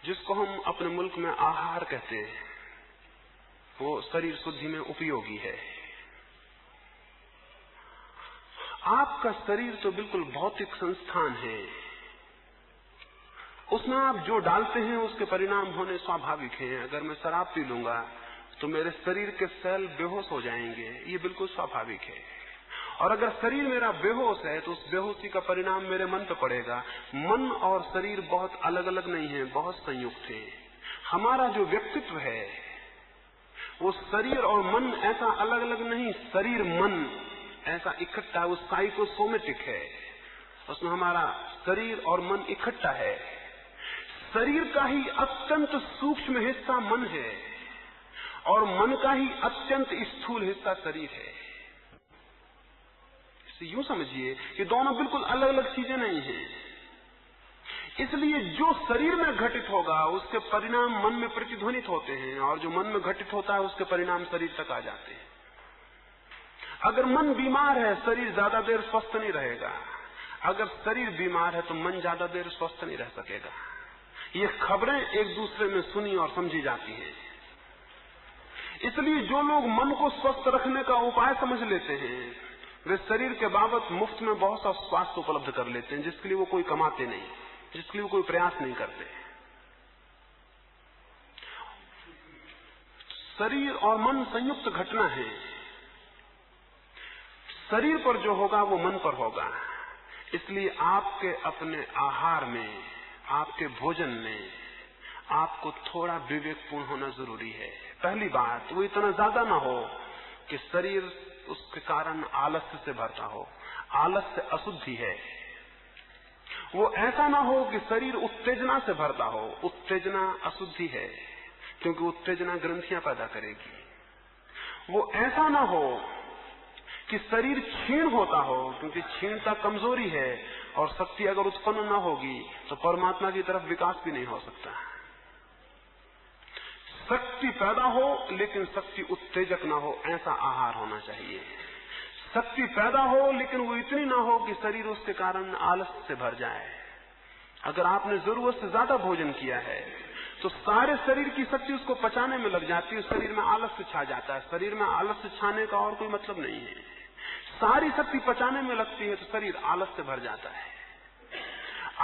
जिसको हम अपने मुल्क में आहार कहते हैं, वो शरीर शुद्धि में उपयोगी है। आपका शरीर तो बिल्कुल भौतिक संस्थान है, उसमें आप जो डालते हैं उसके परिणाम होने स्वाभाविक हैं। अगर मैं शराब पी लूंगा तो मेरे शरीर के सेल बेहोश हो जाएंगे, ये बिल्कुल स्वाभाविक है। और अगर शरीर मेरा बेहोश है तो उस बेहोशी का परिणाम मेरे मन पर पड़ेगा। मन और शरीर बहुत अलग अलग नहीं है, बहुत संयुक्त है। हमारा जो व्यक्तित्व है वो शरीर और मन ऐसा अलग अलग नहीं, शरीर मन ऐसा इकट्ठा है, वो साइकोसोमेटिक है। उसमें हमारा शरीर और मन इकट्ठा है। शरीर का ही अत्यंत सूक्ष्म हिस्सा मन है और मन का ही अत्यंत स्थूल हिस्सा शरीर है। इसे यूं समझिए कि दोनों बिल्कुल अलग अलग चीजें नहीं हैं। इसलिए जो शरीर में घटित होगा उसके परिणाम मन में प्रतिध्वनित होते हैं, और जो मन में घटित होता है उसके परिणाम शरीर तक आ जाते हैं। अगर मन बीमार है, शरीर ज्यादा देर स्वस्थ नहीं रहेगा। अगर शरीर बीमार है तो मन ज्यादा देर स्वस्थ नहीं रह सकेगा। ये खबरें एक दूसरे में सुनी और समझी जाती हैं। इसलिए जो लोग मन को स्वस्थ रखने का उपाय समझ लेते हैं वे शरीर के बाबत मुफ्त में बहुत सा स्वास्थ्य उपलब्ध कर लेते हैं, जिसके लिए वो कोई कमाते नहीं, जिसके लिए वो कोई प्रयास नहीं करते। शरीर और मन संयुक्त घटना है। शरीर पर जो होगा वो मन पर होगा। इसलिए आपके अपने आहार में, आपके भोजन में आपको थोड़ा विवेकपूर्ण होना जरूरी है। पहली बात, वो इतना ज्यादा ना हो कि शरीर उसके कारण आलस्य से भरता हो। आलस्य अशुद्धि है। वो ऐसा ना हो कि शरीर उत्तेजना से भरता हो। उत्तेजना अशुद्धि है, क्योंकि उत्तेजना ग्रंथियां पैदा करेगी। वो ऐसा ना हो कि शरीर क्षीण होता हो, क्योंकि क्षीणता कमजोरी है और शक्ति अगर उत्पन्न ना होगी तो परमात्मा की तरफ विकास भी नहीं हो सकता। शक्ति पैदा हो लेकिन शक्ति उत्तेजक ना हो, ऐसा आहार होना चाहिए। शक्ति पैदा हो लेकिन वो इतनी ना हो कि शरीर उसके कारण आलस्य से भर जाए। अगर आपने जरूरत से ज्यादा भोजन किया है तो सारे शरीर की शक्ति उसको पचाने में लग जाती है, शरीर में आलस्य छा जाता है। शरीर में आलस्य छाने का और कोई मतलब नहीं है। सारी शक्ति पचाने में लगती है तो शरीर आलस्य से भर जाता है।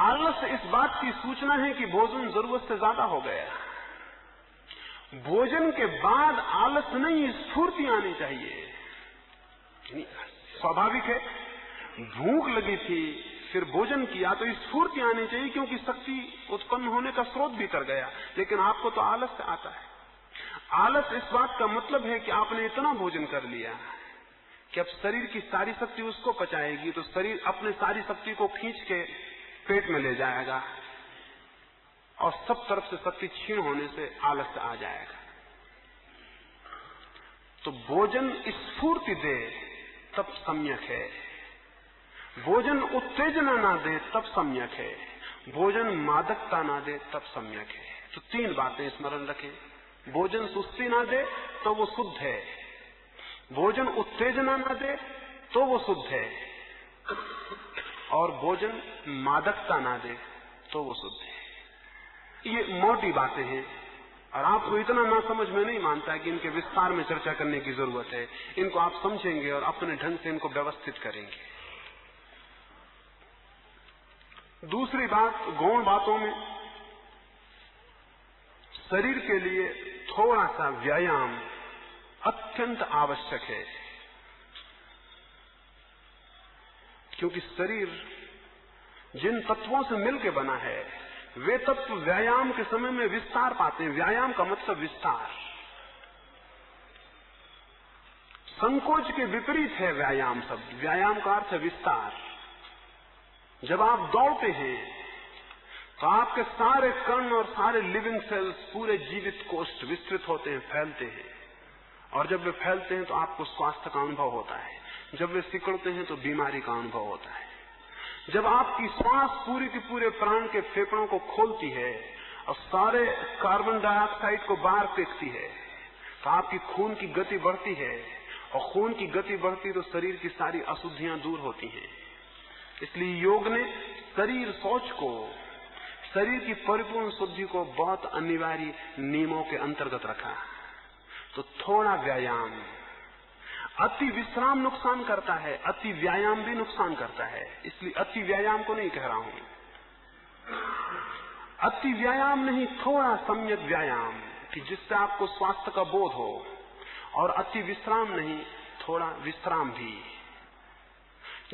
आलस्य इस बात की सूचना है कि भोजन जरूरत से ज्यादा हो गया। भोजन के बाद आलस्य नहीं, स्फूर्ति आनी चाहिए। स्वाभाविक है, भूख लगी थी फिर भोजन किया तो स्फूर्ति आनी चाहिए, क्योंकि शक्ति उत्पन्न होने का स्रोत भीतर गया। लेकिन आपको तो आलस्य आता है। आलस्य इस बात का मतलब है कि आपने इतना भोजन कर लिया कि अब शरीर की सारी शक्ति उसको पचाएगी, तो शरीर अपने सारी शक्ति को खींच के पेट में ले जाएगा और सब तरफ से शक्ति क्षीण होने से आलस्य आ जाएगा। तो भोजन स्फूर्ति दे तब सम्यक है। भोजन उत्तेजना ना दे तब सम्यक है। भोजन मादकता ना दे तब सम्यक है। तो तीन बातें स्मरण रखें। भोजन सुस्ती ना दे तो वो शुद्ध है। भोजन उत्तेजना ना दे तो वो शुद्ध है। और भोजन मादकता ना दे तो वो शुद्ध है। ये मोटी बातें हैं और आपको इतना ना समझ में नहीं मानता है कि इनके विस्तार में चर्चा करने की जरूरत है। इनको आप समझेंगे और अपने ढंग से इनको व्यवस्थित करेंगे। दूसरी बात, गौण बातों में शरीर के लिए थोड़ा सा व्यायाम अत्यंत आवश्यक है, क्योंकि शरीर जिन तत्वों से मिलकर बना है वे तत्व व्यायाम के समय में विस्तार पाते हैं। व्यायाम का मतलब विस्तार। संकोच के विपरीत है व्यायाम शब्द। व्यायाम का अर्थ है विस्तार। जब आप दौड़ते हैं तो आपके सारे कण और सारे लिविंग सेल्स, पूरे जीवित कोष्ठ विस्तृत होते हैं, फैलते हैं। और जब वे फैलते हैं तो आपको स्वास्थ्य का अनुभव होता है। जब वे सिकुड़ते हैं तो बीमारी का अनुभव होता है। जब आपकी श्वास पूरी की पूरे प्राण के फेफड़ों को खोलती है और सारे कार्बन डाइऑक्साइड को बाहर फेंकती है तो आपकी खून की गति बढ़ती है, और खून की गति बढ़ती तो शरीर की सारी अशुद्धियां दूर होती हैं। इसलिए योग ने शरीर सोच को, शरीर की परिपूर्ण शुद्धि को बहुत अनिवार्य नियमों के अंतर्गत रखा। तो थोड़ा व्यायाम। अति विश्राम नुकसान करता है, अति व्यायाम भी नुकसान करता है। इसलिए अति व्यायाम को नहीं कह रहा हूं। अति व्यायाम नहीं, थोड़ा सम्यक व्यायाम कि जिससे आपको स्वास्थ्य का बोध हो। और अति विश्राम नहीं, थोड़ा विश्राम भी।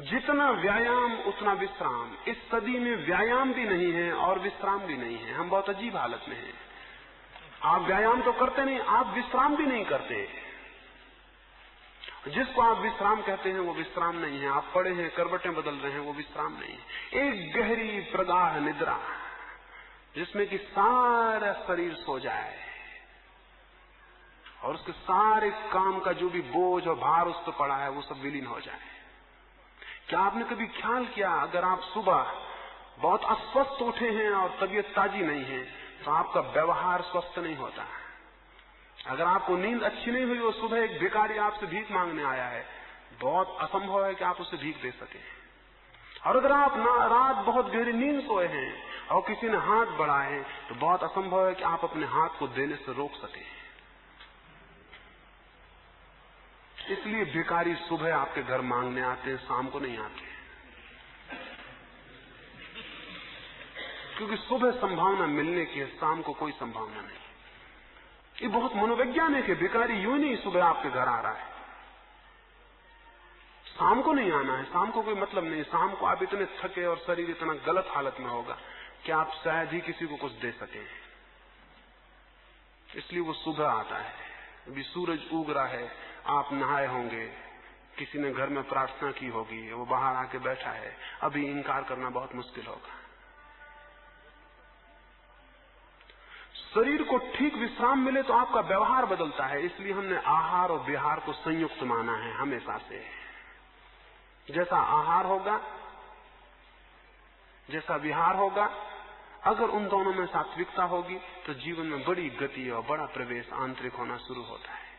जितना व्यायाम उतना विश्राम। इस सदी में व्यायाम भी नहीं है और विश्राम भी नहीं है। हम बहुत अजीब हालत में हैं। आप व्यायाम तो करते नहीं, आप विश्राम भी नहीं करते। जिसको आप विश्राम कहते हैं वो विश्राम नहीं है। आप पड़े हैं, करवटें बदल रहे हैं, वो विश्राम नहीं है। एक गहरी प्रगाढ़ निद्रा जिसमें कि सारा शरीर सो जाए और उसके सारे काम का जो भी बोझ और भार उस पर पड़ा है वो सब विलीन हो जाए। क्या आपने कभी ख्याल किया, अगर आप सुबह बहुत अस्वस्थ उठे हैं और तबीयत ताजी नहीं है तो आपका व्यवहार स्वस्थ नहीं होता। अगर आपको नींद अच्छी नहीं हुई और सुबह एक भिखारी आपसे भीख मांगने आया है, बहुत असंभव है कि आप उसे भीख दे सके। और अगर आप रात बहुत गहरी नींद सोए हैं और किसी ने हाथ बढ़ाए तो बहुत असंभव है कि आप अपने हाथ को देने से रोक सके। इसलिए भिखारी सुबह आपके घर मांगने आते हैं, शाम को नहीं आते, क्योंकि सुबह संभावना मिलने की है, शाम को कोई संभावना नहीं। ये बहुत मनोवैज्ञानिक है। भिखारी यूं नहीं सुबह आपके घर आ रहा है, शाम को नहीं आना है, शाम को कोई मतलब नहीं। शाम को आप इतने थके और शरीर इतना गलत हालत में होगा कि आप शायद ही किसी को कुछ दे सके, इसलिए वो सुबह आता है। अभी सूरज उग रहा है, आप नहाए होंगे, किसी ने घर में प्रार्थना की होगी, वो बाहर आके बैठा है, अभी इनकार करना बहुत मुश्किल होगा। शरीर को ठीक विश्राम मिले तो आपका व्यवहार बदलता है, इसलिए हमने आहार और विहार को संयुक्त माना है हमेशा से। जैसा आहार होगा, जैसा विहार होगा, अगर उन दोनों में सात्विकता होगी तो जीवन में बड़ी गति और बड़ा प्रवेश आंतरिक होना शुरू होता है।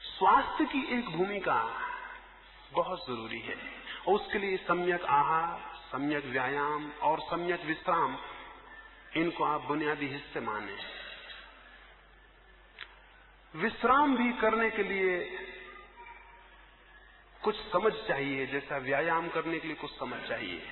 स्वास्थ्य की एक भूमिका बहुत जरूरी है और उसके लिए सम्यक आहार, सम्यक व्यायाम और सम्यक विश्राम, इनको आप बुनियादी हिस्से माने। विश्राम भी करने के लिए कुछ समझ चाहिए, जैसा व्यायाम करने के लिए कुछ समझ चाहिए।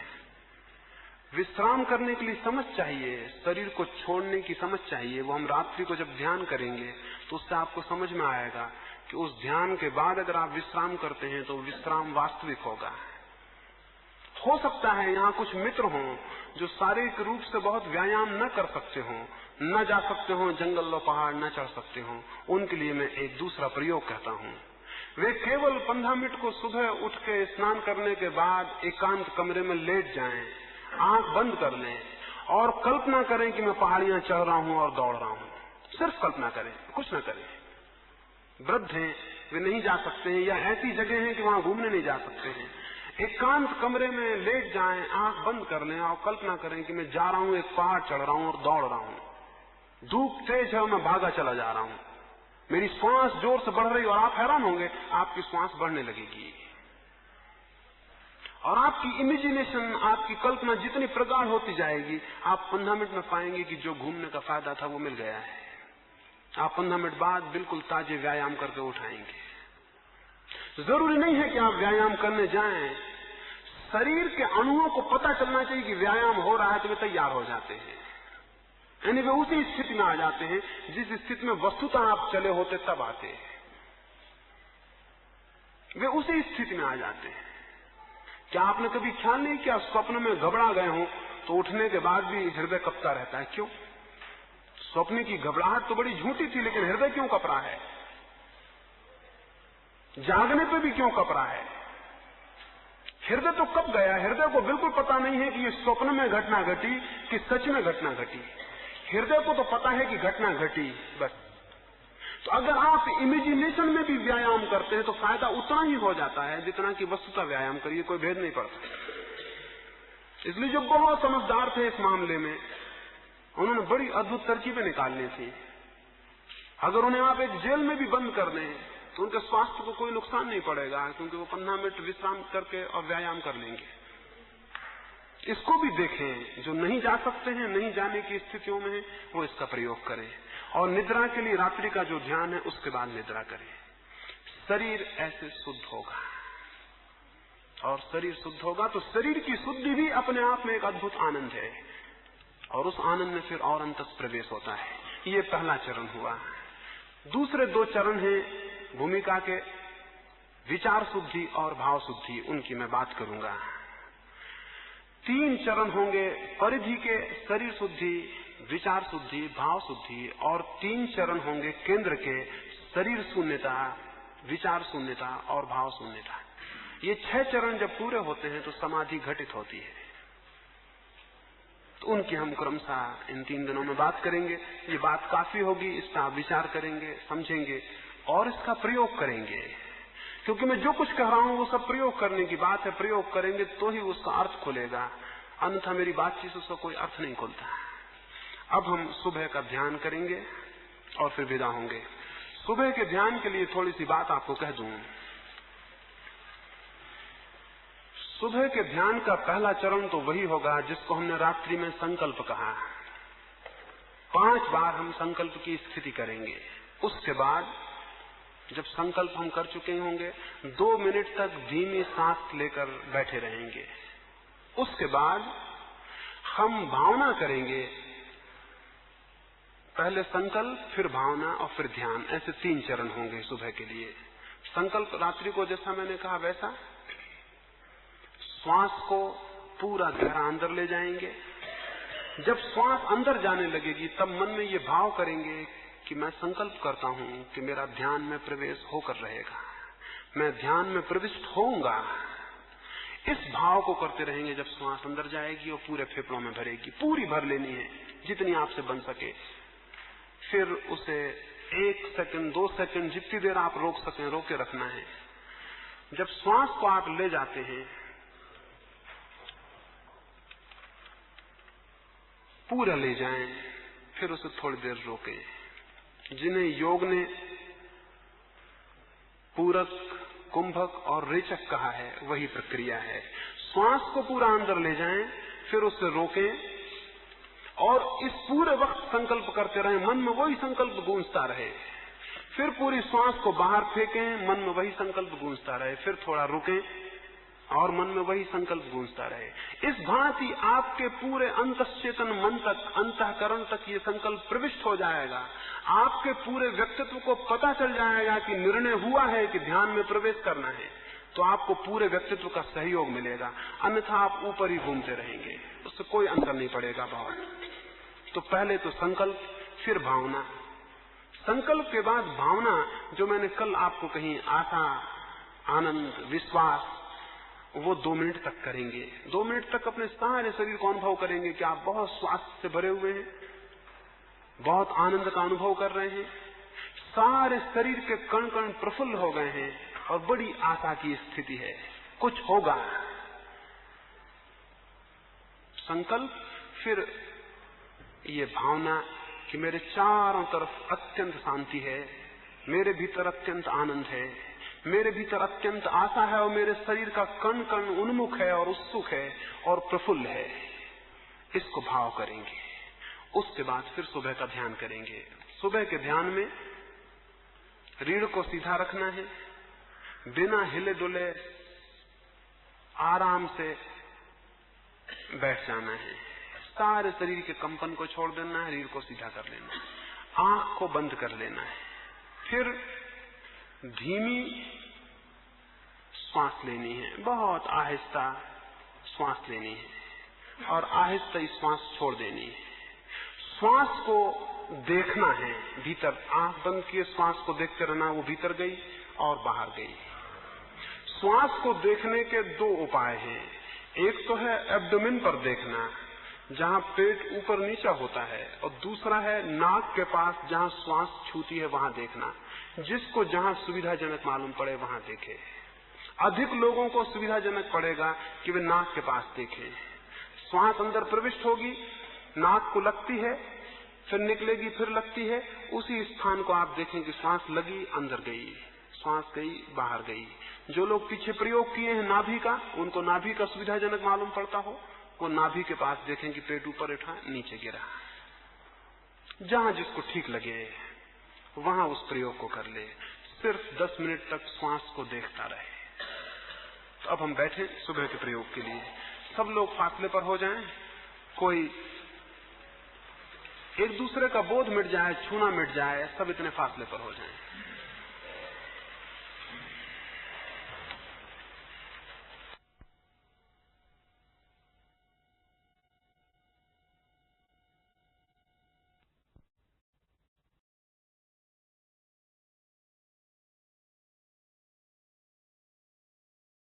विश्राम करने के लिए समझ चाहिए, शरीर को छोड़ने की समझ चाहिए। वो हम रात्रि को जब ध्यान करेंगे तो उससे आपको समझ में आएगा कि उस ध्यान के बाद अगर आप विश्राम करते हैं तो विश्राम वास्तविक होगा। हो सकता है यहाँ कुछ मित्र हों जो शारीरिक रूप से बहुत व्यायाम न कर सकते हों, न जा सकते हों, जंगल और पहाड़ न चढ़ सकते हों। उनके लिए मैं एक दूसरा प्रयोग कहता हूँ। वे केवल 15 मिनट को सुबह उठ के स्नान करने के बाद एकांत कमरे में लेट जाएं, आंख बंद कर लें और कल्पना करें कि मैं पहाड़ियां चढ़ रहा हूं और दौड़ रहा हूं। सिर्फ कल्पना करें, कुछ न करें। वृद्ध हैं, वे नहीं जा सकते हैं, या ऐसी जगह है कि वहां घूमने नहीं जा सकते हैं। एकांत कमरे में लेट जाएं, आंख बंद कर लें और कल्पना करें कि मैं जा रहा हूं, एक पहाड़ चढ़ रहा हूं और दौड़ रहा हूं। धूप तेज है और मैं भागा चला जा रहा हूं, मेरी श्वास जोर से बढ़ रही और आप हैरान होंगे, आपकी श्वास बढ़ने लगेगी और आपकी इमेजिनेशन, आपकी कल्पना जितनी प्रगाढ़ होती जाएगी, आप 15 मिनट में पाएंगे कि जो घूमने का फायदा था वो मिल गया है। आप 15 मिनट बाद बिल्कुल ताजे व्यायाम करके उठाएंगे। जरूरी नहीं है कि आप व्यायाम करने जाएं, शरीर के अणुओं को पता चलना चाहिए कि व्यायाम हो रहा है तो वे तैयार हो जाते हैं, यानी वे उसी स्थिति में आ जाते हैं जिस स्थिति में वस्तुतः आप चले होते तब आते हैं। वे उसी स्थिति में आ जाते हैं। क्या आपने कभी ख्याल नहीं किया, स्वप्न में घबरा गए हो तो उठने के बाद भी हृदय कपता रहता है? क्यों? स्वप्न की घबराहट तो बड़ी झूठी थी, लेकिन हृदय क्यों कप रहा है? जागने पे भी क्यों कप रहा है? हृदय तो कप गया। हृदय को बिल्कुल पता नहीं है कि ये स्वप्न में घटना घटी कि सच में घटना घटी। हृदय को तो पता है कि घटना घटी, बस। तो अगर आप इमेजिनेशन में भी व्यायाम करते हैं तो फायदा उतना ही हो जाता है जितना कि वस्तुतः व्यायाम करिए, कोई भेद नहीं पड़ता। इसलिए जो बहुत समझदार थे इस मामले में, उन्होंने बड़ी अद्भुत तरकीबें निकालनी थी। अगर उन्हें आप एक जेल में भी बंद कर दें तो उनके स्वास्थ्य को कोई नुकसान नहीं पड़ेगा, क्योंकि वो 15 मिनट विश्राम करके और व्यायाम कर लेंगे। इसको भी देखें, जो नहीं जा सकते हैं, नहीं जाने की स्थितियों में है, वो इसका प्रयोग करें। और निद्रा के लिए रात्रि का जो ध्यान है उसके बाद निद्रा करें। शरीर ऐसे शुद्ध होगा, और शरीर शुद्ध होगा तो शरीर की शुद्धि भी अपने आप में एक अद्भुत आनंद है, और उस आनंद में फिर और अंतस प्रवेश होता है। ये पहला चरण हुआ। दूसरे 2 चरण हैं भूमिका के, विचार शुद्धि और भाव शुद्धि, उनकी मैं बात करूंगा। 3 चरण होंगे परिधि के, शरीर शुद्धि, विचार शुद्धि, भाव शुद्धि, और 3 चरण होंगे केंद्र के, शरीर शून्यता, विचार शून्यता और भाव शून्यता। ये 6 चरण जब पूरे होते हैं तो समाधि घटित होती है। तो उनकी हम क्रमशः इन 3 दिनों में बात करेंगे। ये बात काफी होगी, इस पर आप विचार करेंगे, समझेंगे और इसका प्रयोग करेंगे, क्योंकि मैं जो कुछ कह रहा हूं वो सब प्रयोग करने की बात है। प्रयोग करेंगे तो ही उसका अर्थ खुलेगा, अन्यथा मेरी बातचीत से उसका कोई अर्थ नहीं खुलता। अब हम सुबह का ध्यान करेंगे और फिर विदा होंगे। सुबह के ध्यान के लिए थोड़ी सी बात आपको कह दूं। सुबह के ध्यान का पहला चरण तो वही होगा जिसको हमने रात्रि में संकल्प कहा। 5 बार हम संकल्प की स्थिति करेंगे। उसके बाद जब संकल्प हम कर चुके होंगे 2 मिनट तक धीमी सांस लेकर बैठे रहेंगे। उसके बाद हम भावना करेंगे, पहले संकल्प, फिर भावना और फिर ध्यान, ऐसे 3 चरण होंगे सुबह के लिए। संकल्प रात्रि को जैसा मैंने कहा वैसा, श्वास को पूरा गहरा अंदर ले जाएंगे। जब श्वास अंदर जाने लगेगी तब मन में ये भाव करेंगे कि मैं संकल्प करता हूं कि मेरा ध्यान में प्रवेश होकर रहेगा, मैं ध्यान में प्रविष्ट होऊंगा। इस भाव को करते रहेंगे जब श्वास अंदर जाएगी और पूरे फेफड़ों में भरेगी। पूरी भर लेनी है जितनी आपसे बन सके। फिर उसे 1 सेकंड 2 सेकंड जितनी देर आप रोक सकें रोके रखना है। जब श्वास को आप ले जाते हैं पूरा ले जाएं, फिर उसे थोड़ी देर रोकें। जिन्हें योग ने पूरक, कुंभक और रेचक कहा है वही प्रक्रिया है। श्वास को पूरा अंदर ले जाएं, फिर उसे रोकें और इस पूरे वक्त संकल्प करते रहें, मन में वही संकल्प गूंजता रहे। फिर पूरी श्वास को बाहर फेंकें, मन में वही संकल्प गूंजता रहे। फिर थोड़ा रुकें और मन में वही संकल्प गूंजता रहे। इस भांति आपके पूरे अंतश्चेतन मन तक, अंतःकरण तक ये संकल्प प्रविष्ट हो जाएगा। आपके पूरे व्यक्तित्व को पता चल जाएगा कि निर्णय हुआ है कि ध्यान में प्रवेश करना है, तो आपको पूरे व्यक्तित्व का सहयोग मिलेगा। अन्यथा आप ऊपर ही घूमते रहेंगे, उससे कोई अंतर नहीं पड़ेगा बहुत। तो पहले तो संकल्प, फिर भावना। संकल्प के बाद भावना, जो मैंने कल आपको कही, आशा, आनंद, विश्वास, वो 2 मिनट तक करेंगे। 2 मिनट तक अपने सारे शरीर को अनुभव करेंगे कि आप बहुत स्वास्थ्य से भरे हुए हैं, बहुत आनंद का अनुभव कर रहे हैं, सारे शरीर के कण कण प्रफुल्ल हो गए हैं और बड़ी आशा की स्थिति है, कुछ होगा। संकल्प, फिर ये भावना कि मेरे चारों तरफ अत्यंत शांति है, मेरे भीतर अत्यंत आनंद है, मेरे भीतर अत्यंत आशा है और मेरे शरीर का कण कण उन्मुख है और उत्सुक है और प्रफुल्ल है। इसको भाव करेंगे। उसके बाद फिर सुबह का ध्यान करेंगे। सुबह के ध्यान में रीढ़ को सीधा रखना है, बिना हिले डुले आराम से बैठ जाना है, सारे शरीर के कंपन को छोड़ देना है, रीढ़ को सीधा कर लेना है, आंख को बंद कर लेना है। फिर धीमी श्वास लेनी है, बहुत आहिस्ता श्वास लेनी है और आहिस्ता ही श्वास छोड़ देनी है। श्वास को देखना है भीतर, आंख बंद किए श्वास को देखते रहना, वो भीतर गई और बाहर गई। श्वास को देखने के 2 उपाय हैं। एक तो है एब्डोमेन पर देखना, जहां पेट ऊपर नीचा होता है, और दूसरा है नाक के पास जहां श्वास छूती है वहां देखना। जिसको जहां सुविधाजनक मालूम पड़े वहां देखे। अधिक लोगों को सुविधाजनक पड़ेगा कि वे नाक के पास देखें। श्वास अंदर प्रविष्ट होगी, नाक को लगती है, फिर निकलेगी, फिर लगती है, उसी स्थान को आप देखें कि श्वास लगी, अंदर गई, श्वास गई, बाहर गई। जो लोग पीछे प्रयोग किए हैं नाभि का, उनको नाभि का सुविधाजनक मालूम पड़ता हो, वो नाभि के पास देखें कि पेट ऊपर उठा, नीचे गिरा। जहां जिसको ठीक लगे वहां उस प्रयोग को कर ले। सिर्फ 10 मिनट तक श्वास को देखता रहे। तो अब हम बैठे सुबह के प्रयोग के लिए। सब लोग फासले पर हो जाएं, कोई एक दूसरे का बोध मिट जाए, छूना मिट जाए, सब इतने फासले पर हो जाएं।